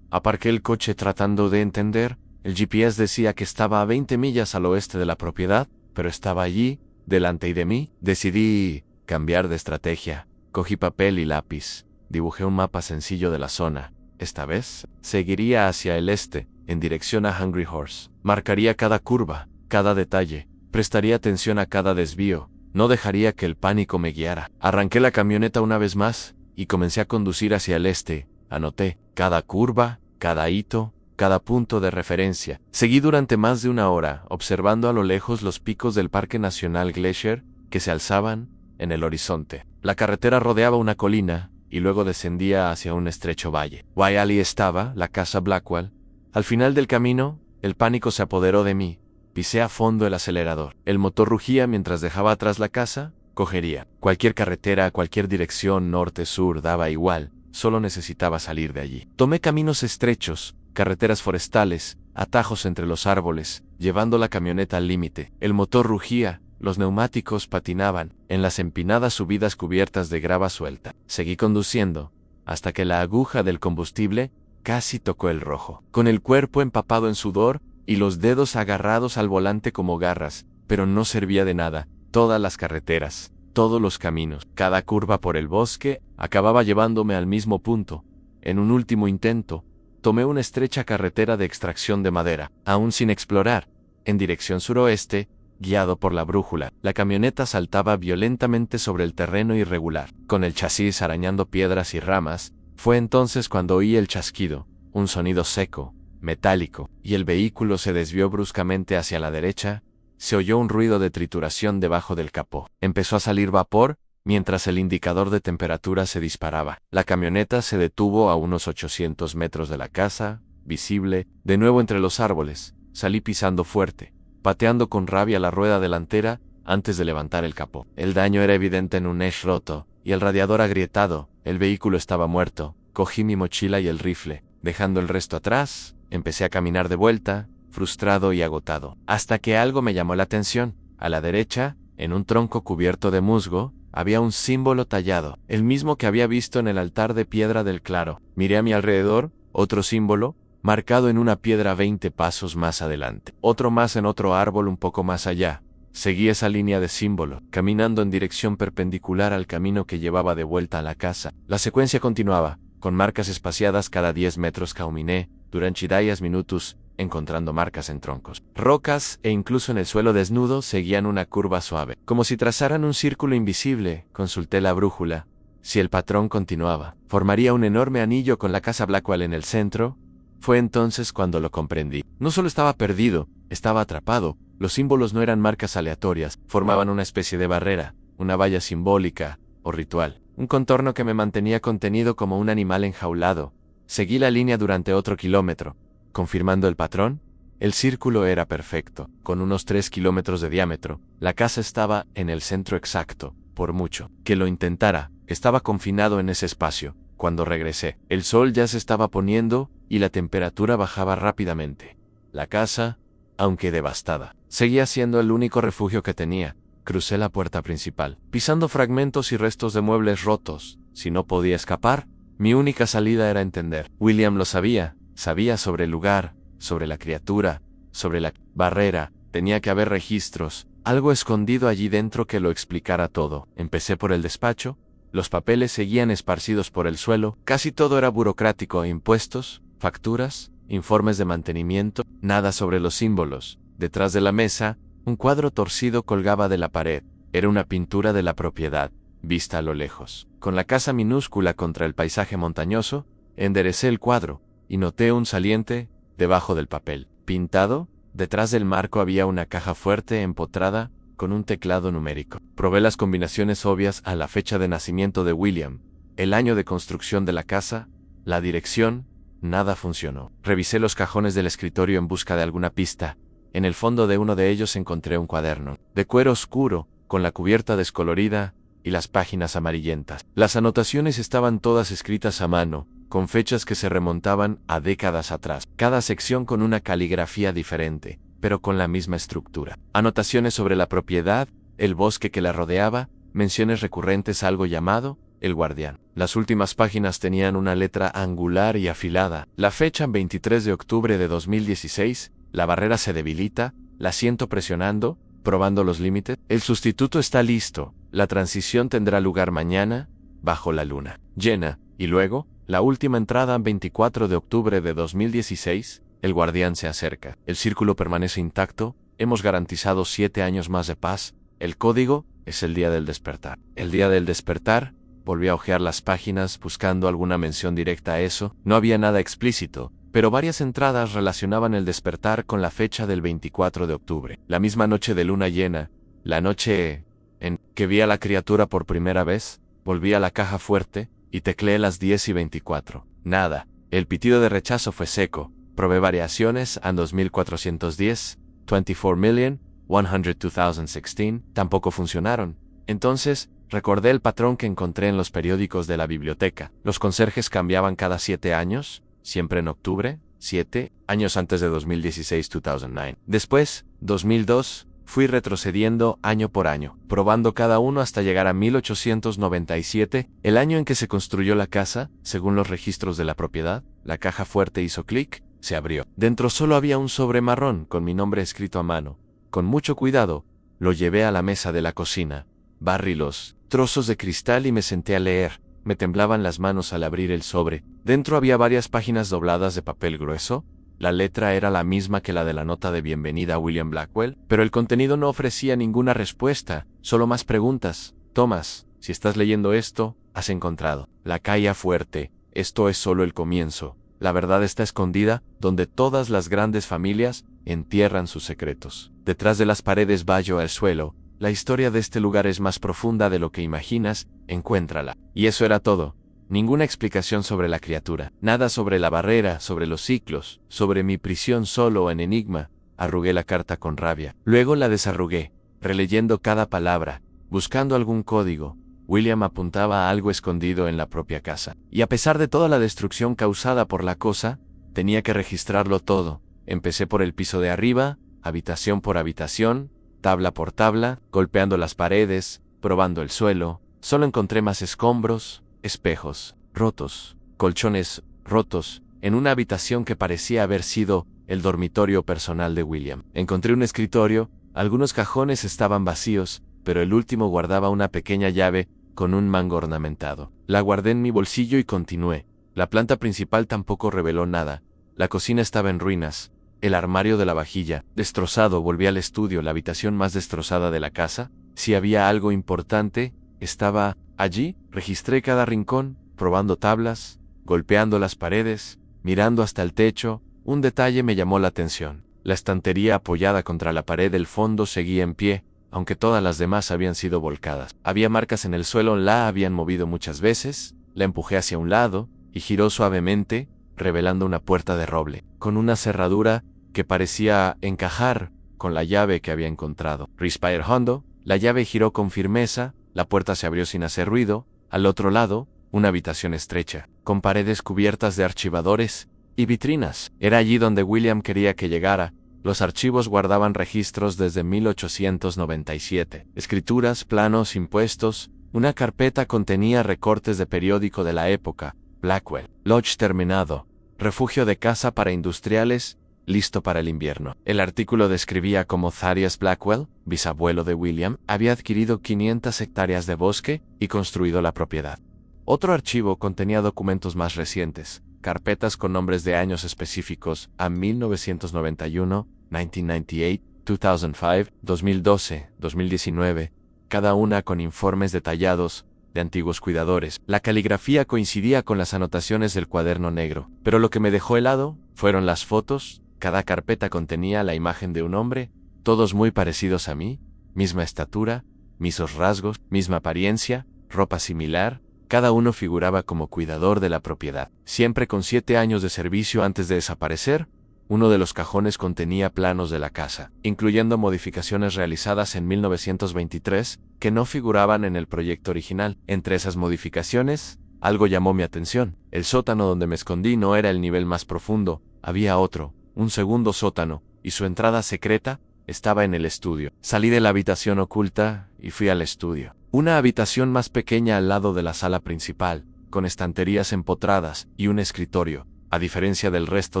Aparqué el coche tratando de entender. El GPS decía que estaba a 20 millas al oeste de la propiedad, pero estaba allí, delante y de mí. Decidí cambiar de estrategia. Cogí papel y lápiz. Dibujé un mapa sencillo de la zona. Esta vez, seguiría hacia el este, en dirección a Hungry Horse. Marcaría cada curva, cada detalle. Prestaría atención a cada desvío. No dejaría que el pánico me guiara. Arranqué la camioneta una vez más y comencé a conducir hacia el este. Anoté cada curva, cada hito, cada punto de referencia. Seguí durante más de una hora, observando a lo lejos los picos del Parque Nacional Glacier que se alzaban en el horizonte. La carretera rodeaba una colina y luego descendía hacia un estrecho valle. Allí estaba la casa Blackwell. Al final del camino, el pánico se apoderó de mí. Pisé a fondo el acelerador. El motor rugía mientras dejaba atrás la casa. Cogería cualquier carretera, cualquier dirección, norte-sur, daba igual. Solo necesitaba salir de allí. Tomé caminos estrechos, carreteras forestales, atajos entre los árboles, llevando la camioneta al límite. El motor rugía, los neumáticos patinaban en las empinadas subidas cubiertas de grava suelta. Seguí conduciendo, hasta que la aguja del combustible casi tocó el rojo. Con el cuerpo empapado en sudor y los dedos agarrados al volante como garras, pero no servía de nada. Todas las carreteras, todos los caminos, cada curva por el bosque, acababa llevándome al mismo punto. En un último intento, tomé una estrecha carretera de extracción de madera, aún sin explorar, en dirección suroeste, guiado por la brújula. La camioneta saltaba violentamente sobre el terreno irregular, con el chasis arañando piedras y ramas. Fue entonces cuando oí el chasquido, un sonido seco, metálico, y el vehículo se desvió bruscamente hacia la derecha. Se oyó un ruido de trituración debajo del capó. Empezó a salir vapor, mientras el indicador de temperatura se disparaba. La camioneta se detuvo a unos 800 metros de la casa, visible, de nuevo entre los árboles. Salí pisando fuerte, pateando con rabia la rueda delantera antes de levantar el capó. El daño era evidente en un eje roto, y el radiador agrietado. El vehículo estaba muerto. Cogí mi mochila y el rifle. Dejando el resto atrás, empecé a caminar de vuelta, frustrado y agotado, hasta que algo me llamó la atención. A la derecha, en un tronco cubierto de musgo, había un símbolo tallado, el mismo que había visto en el altar de piedra del claro. Miré a mi alrededor, otro símbolo, marcado en una piedra 20 pasos más adelante. Otro más en otro árbol un poco más allá. Seguí esa línea de símbolo, caminando en dirección perpendicular al camino que llevaba de vuelta a la casa. La secuencia continuaba, con marcas espaciadas cada 10 metros. Caminé, durante varios minutos, encontrando marcas en troncos, rocas e incluso en el suelo desnudo. Seguían una curva suave, como si trazaran un círculo invisible. Consulté la brújula. Si el patrón continuaba, formaría un enorme anillo con la casa Blackwell en el centro. Fue entonces cuando lo comprendí. No solo estaba perdido, estaba atrapado. Los símbolos no eran marcas aleatorias, formaban una especie de barrera, una valla simbólica o ritual, un contorno que me mantenía contenido como un animal enjaulado. Seguí la línea durante otro kilómetro, confirmando el patrón. El círculo era perfecto, con unos 3 kilómetros de diámetro. La casa estaba en el centro exacto. Por mucho que lo intentara, estaba confinado en ese espacio. Cuando regresé, el sol ya se estaba poniendo y la temperatura bajaba rápidamente. La casa, aunque devastada, seguía siendo el único refugio que tenía. Crucé la puerta principal, pisando fragmentos y restos de muebles rotos. Si no podía escapar, mi única salida era entender. William lo sabía. Sabía sobre el lugar, sobre la criatura, sobre la barrera. Tenía que haber registros, algo escondido allí dentro que lo explicara todo. Empecé por el despacho. Los papeles seguían esparcidos por el suelo. Casi todo era burocrático: impuestos, facturas, informes de mantenimiento. Nada sobre los símbolos. Detrás de la mesa, un cuadro torcido colgaba de la pared. Era una pintura de la propiedad, vista a lo lejos. Con la casa minúscula contra el paisaje montañoso, enderecé el cuadro y noté un saliente debajo del papel. Pintado, detrás del marco había una caja fuerte empotrada con un teclado numérico. Probé las combinaciones obvias a la fecha de nacimiento de William, el año de construcción de la casa, la dirección. Nada funcionó. Revisé los cajones del escritorio en busca de alguna pista. En el fondo de uno de ellos encontré un cuaderno, de cuero oscuro, con la cubierta descolorida y las páginas amarillentas. Las anotaciones estaban todas escritas a mano, con fechas que se remontaban a décadas atrás. Cada sección con una caligrafía diferente, pero con la misma estructura. Anotaciones sobre la propiedad, el bosque que la rodeaba, menciones recurrentes a algo llamado el guardián. Las últimas páginas tenían una letra angular y afilada. La fecha: 23 de octubre de 2016. La barrera se debilita. La siento presionando, probando los límites. El sustituto está listo. La transición tendrá lugar mañana, bajo la luna llena. Y luego, la última entrada: 24 de octubre de 2016. El guardián se acerca. El círculo permanece intacto. Hemos garantizado 7 años más de paz. El código es el día del despertar. El día del despertar. Volví a hojear las páginas buscando alguna mención directa a eso. No había nada explícito, pero varias entradas relacionaban el despertar con la fecha del 24 de octubre. La misma noche de luna llena, la noche en que vi a la criatura por primera vez. Volví a la caja fuerte y tecleé las 10:24. Nada. El pitido de rechazo fue seco. Probé variaciones a 2410, 24,102,016. Tampoco funcionaron. Entonces, recordé el patrón que encontré en los periódicos de la biblioteca. Los conserjes cambiaban cada 7 años, siempre en octubre. 7 años antes de 2016-2009. Después, 2002, fui retrocediendo año por año, probando cada uno hasta llegar a 1897, el año en que se construyó la casa, según los registros de la propiedad. La caja fuerte hizo clic, se abrió. Dentro solo había un sobre marrón con mi nombre escrito a mano. Con mucho cuidado, lo llevé a la mesa de la cocina. Barrí los trozos de cristal y me senté a leer. Me temblaban las manos al abrir el sobre. Dentro había varias páginas dobladas de papel grueso. La letra era la misma que la de la nota de bienvenida a William Blackwell, pero el contenido no ofrecía ninguna respuesta, solo más preguntas. Thomas, si estás leyendo esto, has encontrado la caída fuerte. Esto es solo el comienzo. La verdad está escondida donde todas las grandes familias entierran sus secretos. Detrás de las paredes bajo al suelo. La historia de este lugar es más profunda de lo que imaginas, encuéntrala. Y eso era todo. Ninguna explicación sobre la criatura. Nada sobre la barrera, sobre los ciclos, sobre mi prisión solo en enigma. Arrugué la carta con rabia. Luego la desarrugué, releyendo cada palabra, buscando algún código. William apuntaba a algo escondido en la propia casa. Y a pesar de toda la destrucción causada por la cosa, tenía que registrarlo todo. Empecé por el piso de arriba, habitación por habitación, tabla por tabla, golpeando las paredes, probando el suelo. Solo encontré más escombros, espejos rotos, colchones rotos, en una habitación que parecía haber sido el dormitorio personal de William. Encontré un escritorio, algunos cajones estaban vacíos, pero el último guardaba una pequeña llave con un mango ornamentado. La guardé en mi bolsillo y continué. La planta principal tampoco reveló nada. La cocina estaba en ruinas. El armario de la vajilla, destrozado. Volví al estudio, la habitación más destrozada de la casa. Si había algo importante, estaba allí. Registré cada rincón, probando tablas, golpeando las paredes, mirando hasta el techo. Un detalle me llamó la atención. La estantería apoyada contra la pared del fondo seguía en pie, aunque todas las demás habían sido volcadas. Había marcas en el suelo, la habían movido muchas veces. La empujé hacia un lado y giró suavemente, revelando una puerta de roble, con una cerradura que parecía encajar con la llave que había encontrado. Respire hondo, la llave giró con firmeza, la puerta se abrió sin hacer ruido. Al otro lado, una habitación estrecha, con paredes cubiertas de archivadores y vitrinas. Era allí donde William quería que llegara. Los archivos guardaban registros desde 1897. Escrituras, planos, impuestos. Una carpeta contenía recortes de periódico de la época. Blackwell. Lodge terminado. Refugio de caza para industriales, listo para el invierno. El artículo describía cómo Thaddeus Blackwell, bisabuelo de William, había adquirido 500 hectáreas de bosque y construido la propiedad. Otro archivo contenía documentos más recientes. Carpetas con nombres de años específicos a 1991, 1998, 2005, 2012, 2019, cada una con informes detallados de antiguos cuidadores. La caligrafía coincidía con las anotaciones del cuaderno negro, pero lo que me dejó helado fueron las fotos. Cada carpeta contenía la imagen de un hombre, todos muy parecidos a mí, misma estatura, mismos rasgos, misma apariencia, ropa similar. Cada uno figuraba como cuidador de la propiedad. Siempre con 7 años de servicio antes de desaparecer. Uno de los cajones contenía planos de la casa, incluyendo modificaciones realizadas en 1923 que no figuraban en el proyecto original. Entre esas modificaciones, algo llamó mi atención. El sótano donde me escondí no era el nivel más profundo, había otro, un segundo sótano, y su entrada secreta estaba en el estudio. Salí de la habitación oculta y fui al estudio. Una habitación más pequeña al lado de la sala principal, con estanterías empotradas y un escritorio, a diferencia del resto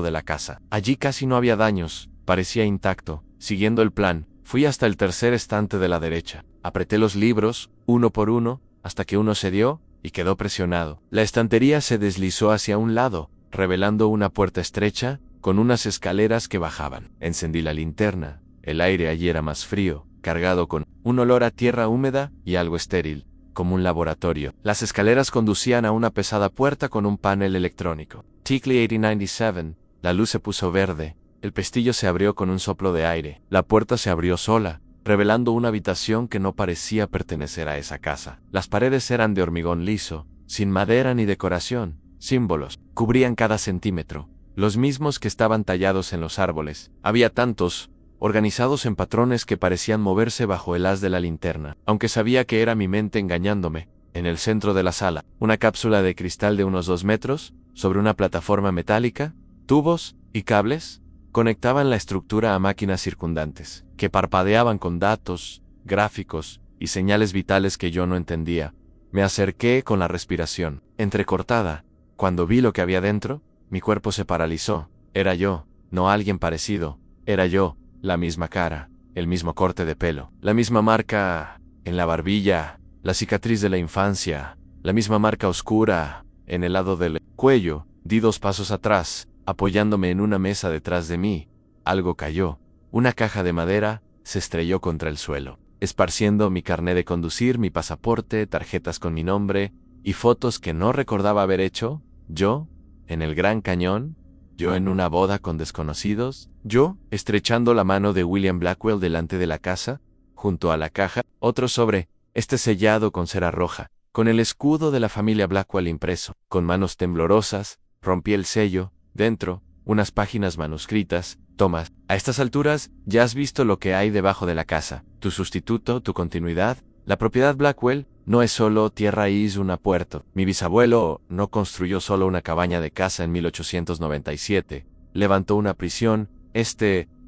de la casa. Allí casi no había daños, parecía intacto. Siguiendo el plan, fui hasta el tercer estante de la derecha. Apreté los libros, uno por uno, hasta que uno cedió y quedó presionado. La estantería se deslizó hacia un lado, revelando una puerta estrecha, con unas escaleras que bajaban. Encendí la linterna. El aire allí era más frío, cargado con un olor a tierra húmeda y algo estéril, como un laboratorio. Las escaleras conducían a una pesada puerta con un panel electrónico. Tickley 8097, la luz se puso verde, el pestillo se abrió con un soplo de aire. La puerta se abrió sola, revelando una habitación que no parecía pertenecer a esa casa. Las paredes eran de hormigón liso, sin madera ni decoración. Símbolos cubrían cada centímetro, los mismos que estaban tallados en los árboles. Había tantos, organizados en patrones que parecían moverse bajo el haz de la linterna. Aunque sabía que era mi mente engañándome, en el centro de la sala, una cápsula de cristal de unos 2 metros, sobre una plataforma metálica, tubos y cables, conectaban la estructura a máquinas circundantes, que parpadeaban con datos, gráficos y señales vitales que yo no entendía. Me acerqué con la respiración entrecortada. Cuando vi lo que había dentro, Mi cuerpo se paralizó. Era yo, no alguien parecido. Era yo, la misma cara, el mismo corte de pelo, la misma marca en la barbilla, la cicatriz de la infancia, la misma marca oscura en el lado del cuello. Di 2 pasos atrás, apoyándome en una mesa detrás de mí. Algo cayó. Una caja de madera se estrelló contra el suelo, esparciendo mi carné de conducir, mi pasaporte, tarjetas con mi nombre y fotos que no recordaba haber hecho. Yo, en el Gran Cañón, yo en una boda con desconocidos, yo estrechando la mano de William Blackwell delante de la casa, junto a la caja, otro sobre, este sellado con cera roja, con el escudo de la familia Blackwell impreso. Con manos temblorosas, rompí el sello, dentro, unas páginas manuscritas. Thomas, a estas alturas, ya has visto lo que hay debajo de la casa. Tu sustituto, tu continuidad. La propiedad Blackwell no es solo tierra y una puerto. Mi bisabuelo no construyó solo una cabaña de caza en 1897. Levantó una prisión.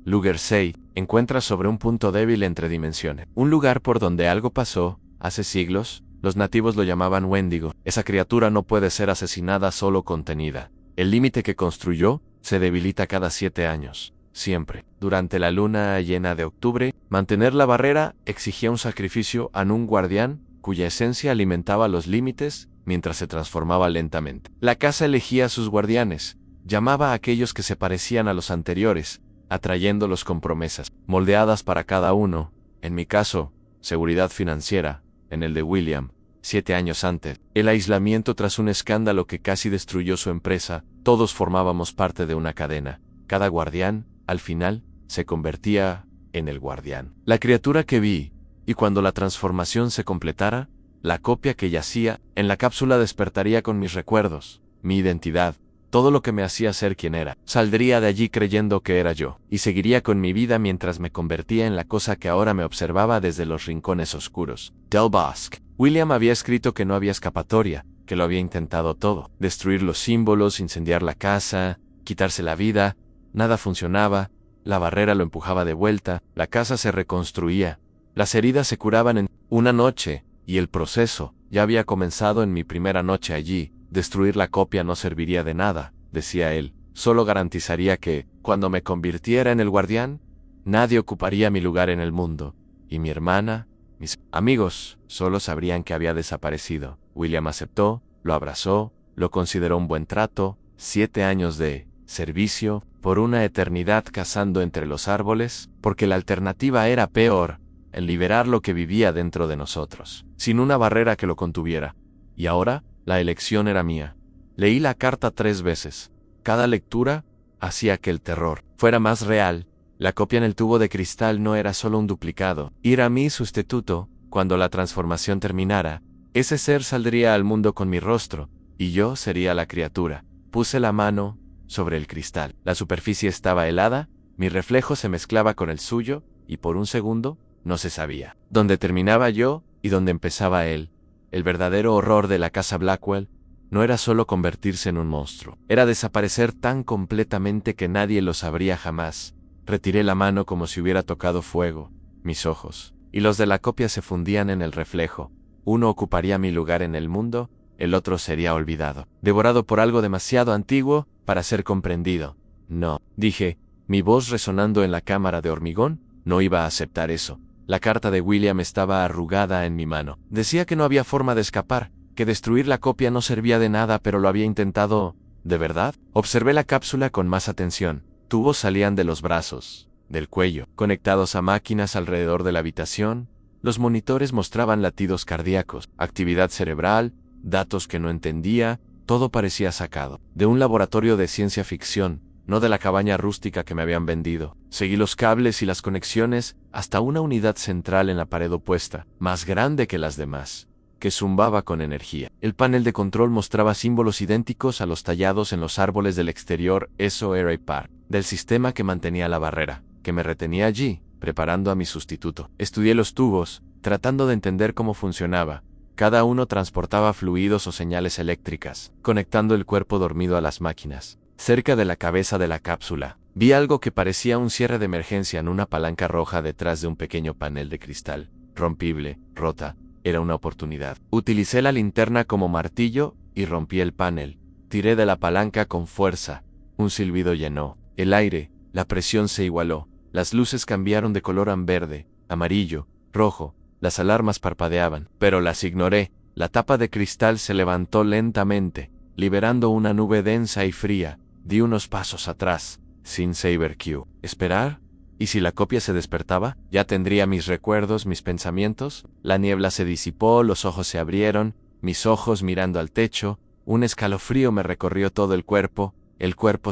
Lugar 6, encuentra sobre un punto débil entre dimensiones. Un lugar por donde algo pasó, hace siglos. Los nativos lo llamaban Wendigo. Esa criatura no puede ser asesinada, solo contenida. El límite que construyó se debilita cada 7 años. Siempre. Durante la luna llena de octubre, mantener la barrera exigía un sacrificio a un guardián cuya esencia alimentaba los límites mientras se transformaba lentamente. La casa elegía a sus guardianes, llamaba a aquellos que se parecían a los anteriores, atrayéndolos con promesas, moldeadas para cada uno. En mi caso, seguridad financiera. En el de William, 7 años antes, el aislamiento tras un escándalo que casi destruyó su empresa. Todos formábamos parte de una cadena. Cada guardián, al final, se convertía en el guardián. La criatura que vi, y cuando la transformación se completara, la copia que yacía en la cápsula despertaría con mis recuerdos, mi identidad, todo lo que me hacía ser quien era. Saldría de allí creyendo que era yo, y seguiría con mi vida mientras me convertía en la cosa que ahora me observaba desde los rincones oscuros. Del Bosque. William había escrito que no había escapatoria, que lo había intentado todo. Destruir los símbolos, incendiar la casa, quitarse la vida. Nada funcionaba, la barrera lo empujaba de vuelta, la casa se reconstruía. Las heridas se curaban en una noche, y el proceso ya había comenzado en mi primera noche allí. Destruir la copia no serviría de nada, decía él, solo garantizaría que, cuando me convirtiera en el guardián, nadie ocuparía mi lugar en el mundo, y mi hermana, mis amigos, solo sabrían que había desaparecido. William aceptó, lo abrazó, lo consideró un buen trato. 7 años de servicio, por una eternidad cazando entre los árboles, porque la alternativa era peor, el liberar lo que vivía dentro de nosotros, sin una barrera que lo contuviera. Y ahora, la elección era mía. Leí la carta 3 veces. Cada lectura hacía que el terror fuera más real. La copia en el tubo de cristal no era solo un duplicado. Era mi sustituto. Cuando la transformación terminara, ese ser saldría al mundo con mi rostro, y yo sería la criatura. Puse la mano sobre el cristal. La superficie estaba helada, mi reflejo se mezclaba con el suyo, y por un segundo, no se sabía dónde terminaba yo y dónde empezaba él. El verdadero horror de la casa Blackwell no era solo convertirse en un monstruo, era desaparecer tan completamente que nadie lo sabría jamás. Retiré la mano como si hubiera tocado fuego. Mis ojos y los de la copia se fundían en el reflejo. Uno ocuparía mi lugar en el mundo, el otro sería olvidado, devorado por algo demasiado antiguo para ser comprendido. No, dije, mi voz resonando en la cámara de hormigón, no iba a aceptar eso. La carta de William estaba arrugada en mi mano. Decía que no había forma de escapar, que destruir la copia no servía de nada, pero lo había intentado. ¿De verdad? Observé la cápsula con más atención. Tubos salían de los brazos, del cuello, conectados a máquinas alrededor de la habitación. Los monitores mostraban latidos cardíacos, actividad cerebral, datos que no entendía. Todo parecía sacado de un laboratorio de ciencia ficción, no de la cabaña rústica que me habían vendido. Seguí los cables y las conexiones hasta una unidad central en la pared opuesta, más grande que las demás, que zumbaba con energía. El panel de control mostraba símbolos idénticos a los tallados en los árboles del exterior. Eso era el par del sistema que mantenía la barrera, que me retenía allí, preparando a mi sustituto. Estudié los tubos, tratando de entender cómo funcionaba. Cada uno transportaba fluidos o señales eléctricas, conectando el cuerpo dormido a las máquinas. Cerca de la cabeza de la cápsula, vi algo que parecía un cierre de emergencia en una palanca roja detrás de un pequeño panel de cristal, rompible, rota. Era una oportunidad. Utilicé la linterna como martillo y rompí el panel. Tiré de la palanca con fuerza. Un silbido llenó el aire, la presión se igualó, las luces cambiaron de color verde, amarillo, rojo, las alarmas parpadeaban, pero las ignoré. La tapa de cristal se levantó lentamente, liberando una nube densa y fría. Di unos pasos atrás, sin saber qué. ¿Esperar? ¿Y si la copia se despertaba? ¿Ya tendría mis recuerdos, mis pensamientos? La niebla se disipó, los ojos se abrieron, mis ojos mirando al techo, un escalofrío me recorrió todo el cuerpo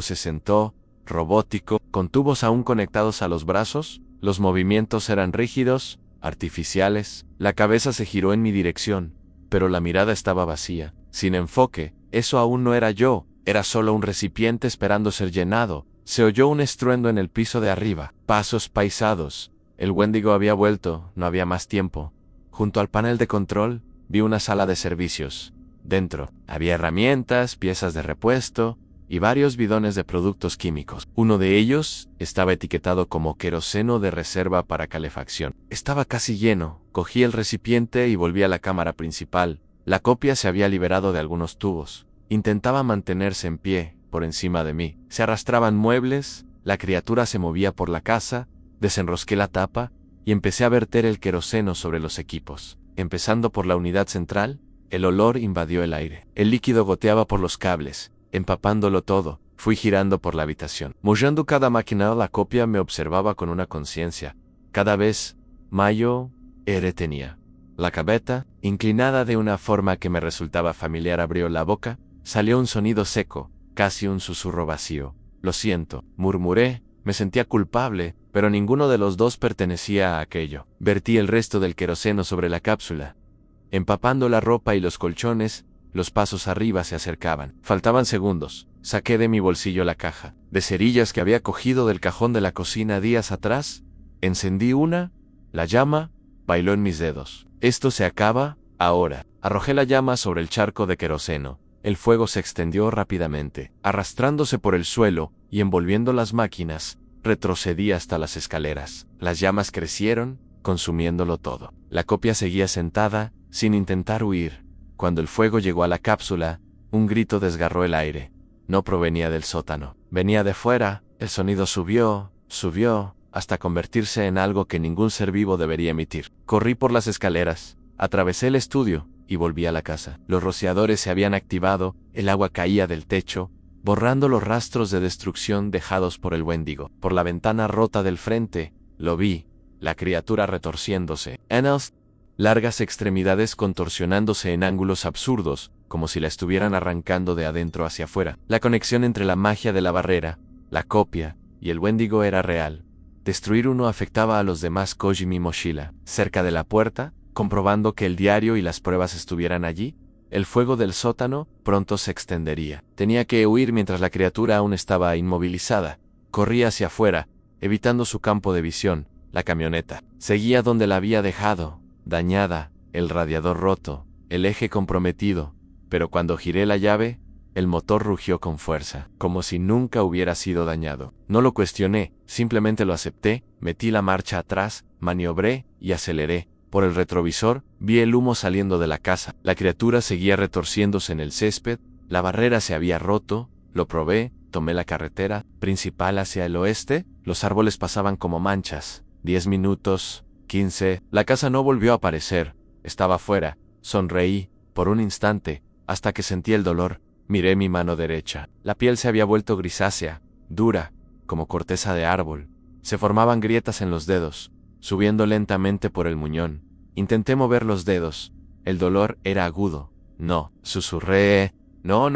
se sentó, robótico, con tubos aún conectados a los brazos, los movimientos eran rígidos, artificiales, la cabeza se giró en mi dirección, pero la mirada estaba vacía, sin enfoque. Eso aún no era yo, era solo un recipiente esperando ser llenado. Se oyó un estruendo en el piso de arriba, pasos paisados. El Wendigo había vuelto, no había más tiempo. Junto al panel de control, vi una sala de servicios. Dentro, había herramientas, piezas de repuesto y varios bidones de productos químicos. Uno de ellos estaba etiquetado como queroseno de reserva para calefacción. Estaba casi lleno. Cogí el recipiente y volví a la cámara principal. La copia se había liberado de algunos tubos. Intentaba mantenerse en pie, por encima de mí. Se arrastraban muebles, la criatura se movía por la casa, desenrosqué la tapa y empecé a verter el queroseno sobre los equipos. Empezando por la unidad central, el olor invadió el aire. El líquido goteaba por los cables, empapándolo todo. Fui girando por la habitación. Mollando cada máquina, la copia me observaba con una conciencia. Cada vez, Mayo, tenía la cabeza inclinada de una forma que me resultaba familiar. Abrió la boca, salió un sonido seco, casi un susurro vacío. Lo siento, murmuré, me sentía culpable, pero ninguno de los dos pertenecía a aquello. Vertí el resto del queroseno sobre la cápsula. Empapando la ropa y los colchones, los pasos arriba se acercaban. Faltaban segundos. Saqué de mi bolsillo la caja de cerillas que había cogido del cajón de la cocina días atrás. Encendí una, la llama bailó en mis dedos. Esto se acaba, ahora. Arrojé la llama sobre el charco de queroseno. El fuego se extendió rápidamente, arrastrándose por el suelo y envolviendo las máquinas. Retrocedí hasta las escaleras. Las llamas crecieron, consumiéndolo todo. La copia seguía sentada, sin intentar huir. Cuando el fuego llegó a la cápsula, un grito desgarró el aire. No provenía del sótano. Venía de fuera. El sonido subió, hasta convertirse en algo que ningún ser vivo debería emitir. Corrí por las escaleras, atravesé el estudio y volví a la casa. Los rociadores se habían activado, el agua caía del techo, borrando los rastros de destrucción dejados por el Wendigo. Por la ventana rota del frente, lo vi, la criatura retorciéndose. Largas extremidades contorsionándose en ángulos absurdos, como si la estuvieran arrancando de adentro hacia afuera. La conexión entre la magia de la barrera, la copia y el Wendigo era real. Destruir uno afectaba a los demás. Cogí mi mochila. Cerca de la puerta, comprobando que el diario y las pruebas estuvieran allí, el fuego del sótano pronto se extendería. Tenía que huir mientras la criatura aún estaba inmovilizada. Corrí hacia afuera, evitando su campo de visión. La camioneta seguía donde la había dejado, dañada, el radiador roto, el eje comprometido, pero cuando giré la llave, el motor rugió con fuerza, como si nunca hubiera sido dañado. No lo cuestioné, simplemente lo acepté, metí la marcha atrás, maniobré y aceleré. Por el retrovisor, vi el humo saliendo de la casa. La criatura seguía retorciéndose en el césped, la barrera se había roto, lo probé, tomé la carretera principal hacia el oeste, los árboles pasaban como manchas. 10 minutos, 15, la casa no volvió a aparecer, estaba fuera. Sonreí, por un instante, hasta que sentí el dolor. Miré mi mano derecha. La piel se había vuelto grisácea, dura, como corteza de árbol. Se formaban grietas en los dedos, subiendo lentamente por el muñón. Intenté mover los dedos. El dolor era agudo. No, susurré. No.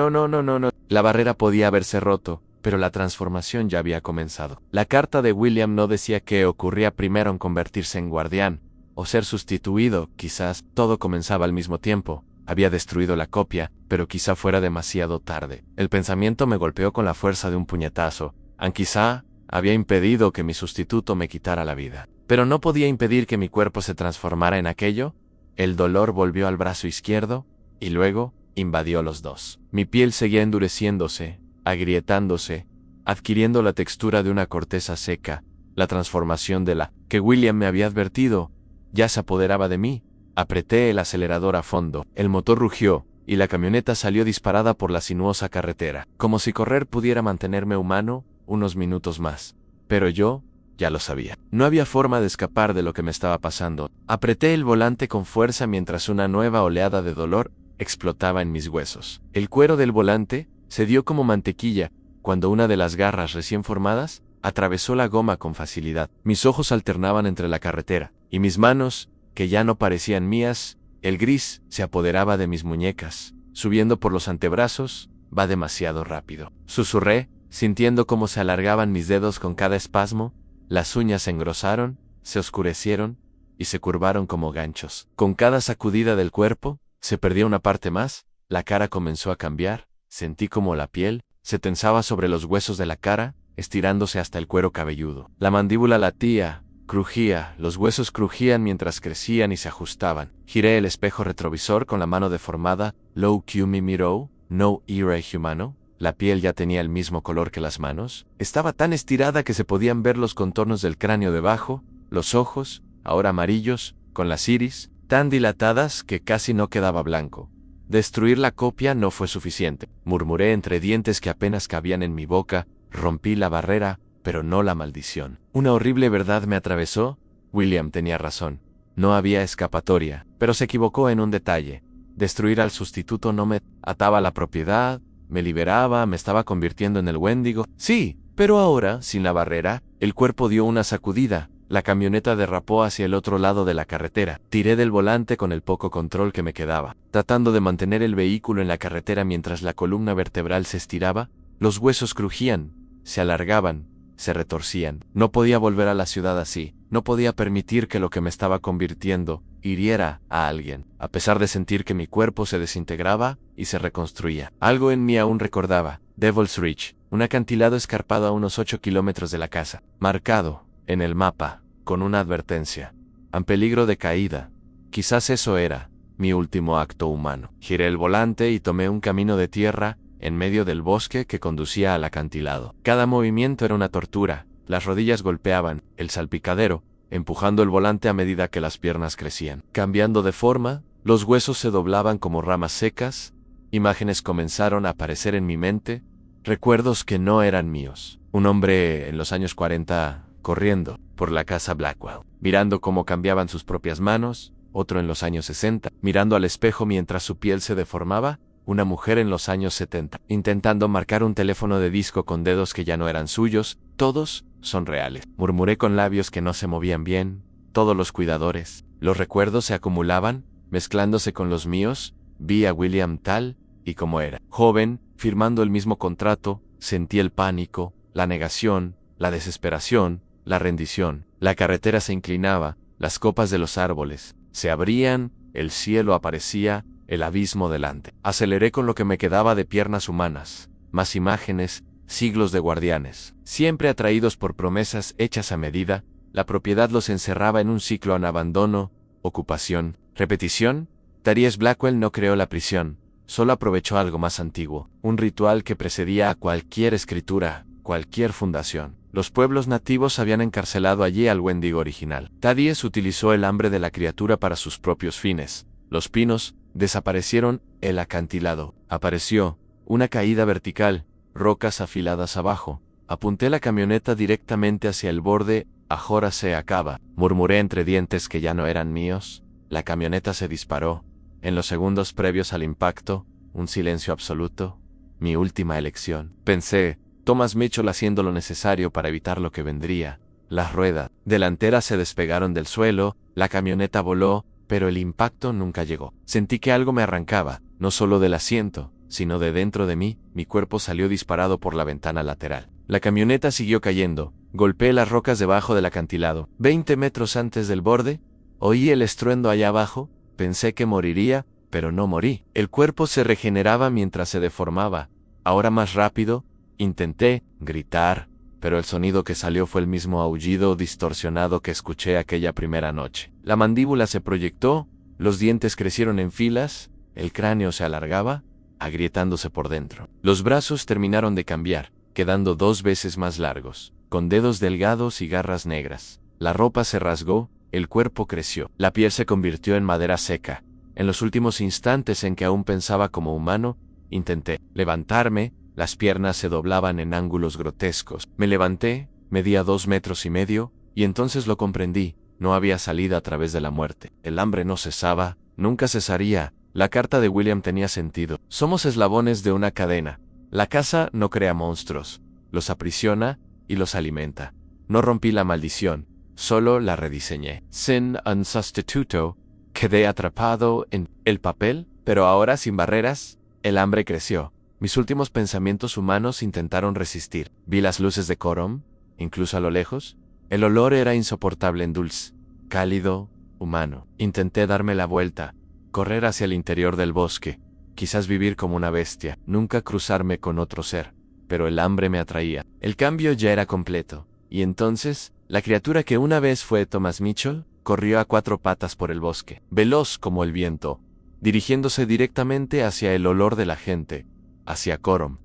La barrera podía haberse roto, pero la transformación ya había comenzado. La carta de William no decía qué ocurría primero en convertirse en guardián, o ser sustituido. Quizás todo comenzaba al mismo tiempo. Había destruido la copia, pero quizá fuera demasiado tarde. El pensamiento me golpeó con la fuerza de un puñetazo. Quizá había impedido que mi sustituto me quitara la vida. Pero no podía impedir que mi cuerpo se transformara en aquello. El dolor volvió al brazo izquierdo, y luego invadió los dos. Mi piel seguía endureciéndose, agrietándose, adquiriendo la textura de una corteza seca. La transformación de la que William me había advertido ya se apoderaba de mí. Apreté el acelerador a fondo. El motor rugió, y la camioneta salió disparada por la sinuosa carretera. Como si correr pudiera mantenerme humano unos minutos más. Pero yo ya lo sabía. No había forma de escapar de lo que me estaba pasando. Apreté el volante con fuerza mientras una nueva oleada de dolor explotaba en mis huesos. El cuero del volante se dio como mantequilla cuando una de las garras recién formadas atravesó la goma con facilidad. Mis ojos alternaban entre la carretera y mis manos, que ya no parecían mías, el gris se apoderaba de mis muñecas, subiendo por los antebrazos. Va demasiado rápido. Susurré, sintiendo cómo se alargaban mis dedos con cada espasmo. Las uñas se engrosaron, se oscurecieron y se curvaron como ganchos. Con cada sacudida del cuerpo, se perdía una parte más, la cara comenzó a cambiar, sentí como la piel se tensaba sobre los huesos de la cara, estirándose hasta el cuero cabelludo. La mandíbula latía, crujía, los huesos crujían mientras crecían y se ajustaban. Giré el espejo retrovisor con la mano deformada. Lo que me miró, no era humano. La piel ya tenía el mismo color que las manos. Estaba tan estirada que se podían ver los contornos del cráneo debajo, los ojos, ahora amarillos, con las iris, tan dilatadas que casi no quedaba blanco. Destruir la copia no fue suficiente. Murmuré entre dientes que apenas cabían en mi boca. Rompí la barrera, pero no la maldición. Una horrible verdad me atravesó. William tenía razón. No había escapatoria, pero se equivocó en un detalle. Destruir al sustituto no me ataba la propiedad, me liberaba, me estaba convirtiendo en el Wendigo. Sí, pero ahora, sin la barrera, el cuerpo dio una sacudida. La camioneta derrapó hacia el otro lado de la carretera. Tiré del volante con el poco control que me quedaba, tratando de mantener el vehículo en la carretera mientras la columna vertebral se estiraba. Los huesos crujían, se alargaban, se retorcían. No podía volver a la ciudad así. No podía permitir que lo que me estaba convirtiendo hiriera a alguien, a pesar de sentir que mi cuerpo se desintegraba y se reconstruía. Algo en mí aún recordaba Devil's Reach, un acantilado escarpado a unos 8 kilómetros de la casa, marcado en el mapa con una advertencia: en peligro de caída. Quizás eso era mi último acto humano. Giré el volante y tomé un camino de tierra en medio del bosque que conducía al acantilado. Cada movimiento era una tortura. Las rodillas golpeaban el salpicadero, empujando el volante a medida que las piernas crecían. Cambiando de forma, los huesos se doblaban como ramas secas. Imágenes comenzaron a aparecer en mi mente, recuerdos que no eran míos. Un hombre en los años 40 corriendo por la casa Blackwell, mirando cómo cambiaban sus propias manos. Otro en los años 60, mirando al espejo mientras su piel se deformaba. Una mujer en los años 70, intentando marcar un teléfono de disco con dedos que ya no eran suyos. Todos son reales. Murmuré con labios que no se movían bien. Todos los cuidadores. Los recuerdos se acumulaban, mezclándose con los míos. Vi a William tal y como era. Joven, firmando el mismo contrato. Sentí el pánico, la negación, la desesperación, la rendición. La carretera se inclinaba, las copas de los árboles se abrían, el cielo aparecía, el abismo delante. Aceleré con lo que me quedaba de piernas humanas. Más imágenes, siglos de guardianes. Siempre atraídos por promesas hechas a medida, la propiedad los encerraba en un ciclo en abandono, ocupación, repetición. Darius Blackwell no creó la prisión, solo aprovechó algo más antiguo, un ritual que precedía a cualquier escritura, cualquier fundación. Los pueblos nativos habían encarcelado allí al Wendigo original. Thaddeus utilizó el hambre de la criatura para sus propios fines. Los pinos desaparecieron, el acantilado apareció, una caída vertical, rocas afiladas abajo. Apunté la camioneta directamente hacia el borde. Ahora se acaba. Murmuré entre dientes que ya no eran míos. La camioneta se disparó. En los segundos previos al impacto, un silencio absoluto. Mi última elección. Pensé, Thomas Mitchell haciendo lo necesario para evitar lo que vendría. Las ruedas delanteras se despegaron del suelo, la camioneta voló, pero el impacto nunca llegó. Sentí que algo me arrancaba, no solo del asiento, sino de dentro de mí. Mi cuerpo salió disparado por la ventana lateral. La camioneta siguió cayendo. Golpeé las rocas debajo del acantilado. 20 metros antes del borde, oí el estruendo allá abajo. Pensé que moriría, pero no morí. El cuerpo se regeneraba mientras se deformaba. Ahora más rápido. Intenté gritar, pero el sonido que salió fue el mismo aullido distorsionado que escuché aquella primera noche. La mandíbula se proyectó, los dientes crecieron en filas, el cráneo se alargaba, agrietándose por dentro. Los brazos terminaron de cambiar, quedando 2 veces más largos, con dedos delgados y garras negras. La ropa se rasgó, el cuerpo creció. La piel se convirtió en madera seca, En los últimos instantes en que aún pensaba como humano, intenté levantarme, las piernas se doblaban en ángulos grotescos. Me levanté, medía 2,5 metros, y entonces lo comprendí, no había salida a través de la muerte. El hambre no cesaba, nunca cesaría. La carta de William tenía sentido. Somos eslabones de una cadena. La casa no crea monstruos, los aprisiona y los alimenta. No rompí la maldición, solo la rediseñé. Sin un sustituto, quedé atrapado en el papel, pero ahora sin barreras, el hambre creció. Mis últimos pensamientos humanos intentaron resistir. Vi las luces de Corom, incluso a lo lejos. El olor era insoportable en Dulce, cálido, humano. Intenté darme la vuelta, correr hacia el interior del bosque, quizás vivir como una bestia, nunca cruzarme con otro ser, pero el hambre me atraía. El cambio ya era completo, y entonces, la criatura que una vez fue Thomas Mitchell, corrió a 4 patas por el bosque, veloz como el viento, dirigiéndose directamente hacia el olor de la gente, hacia Corom.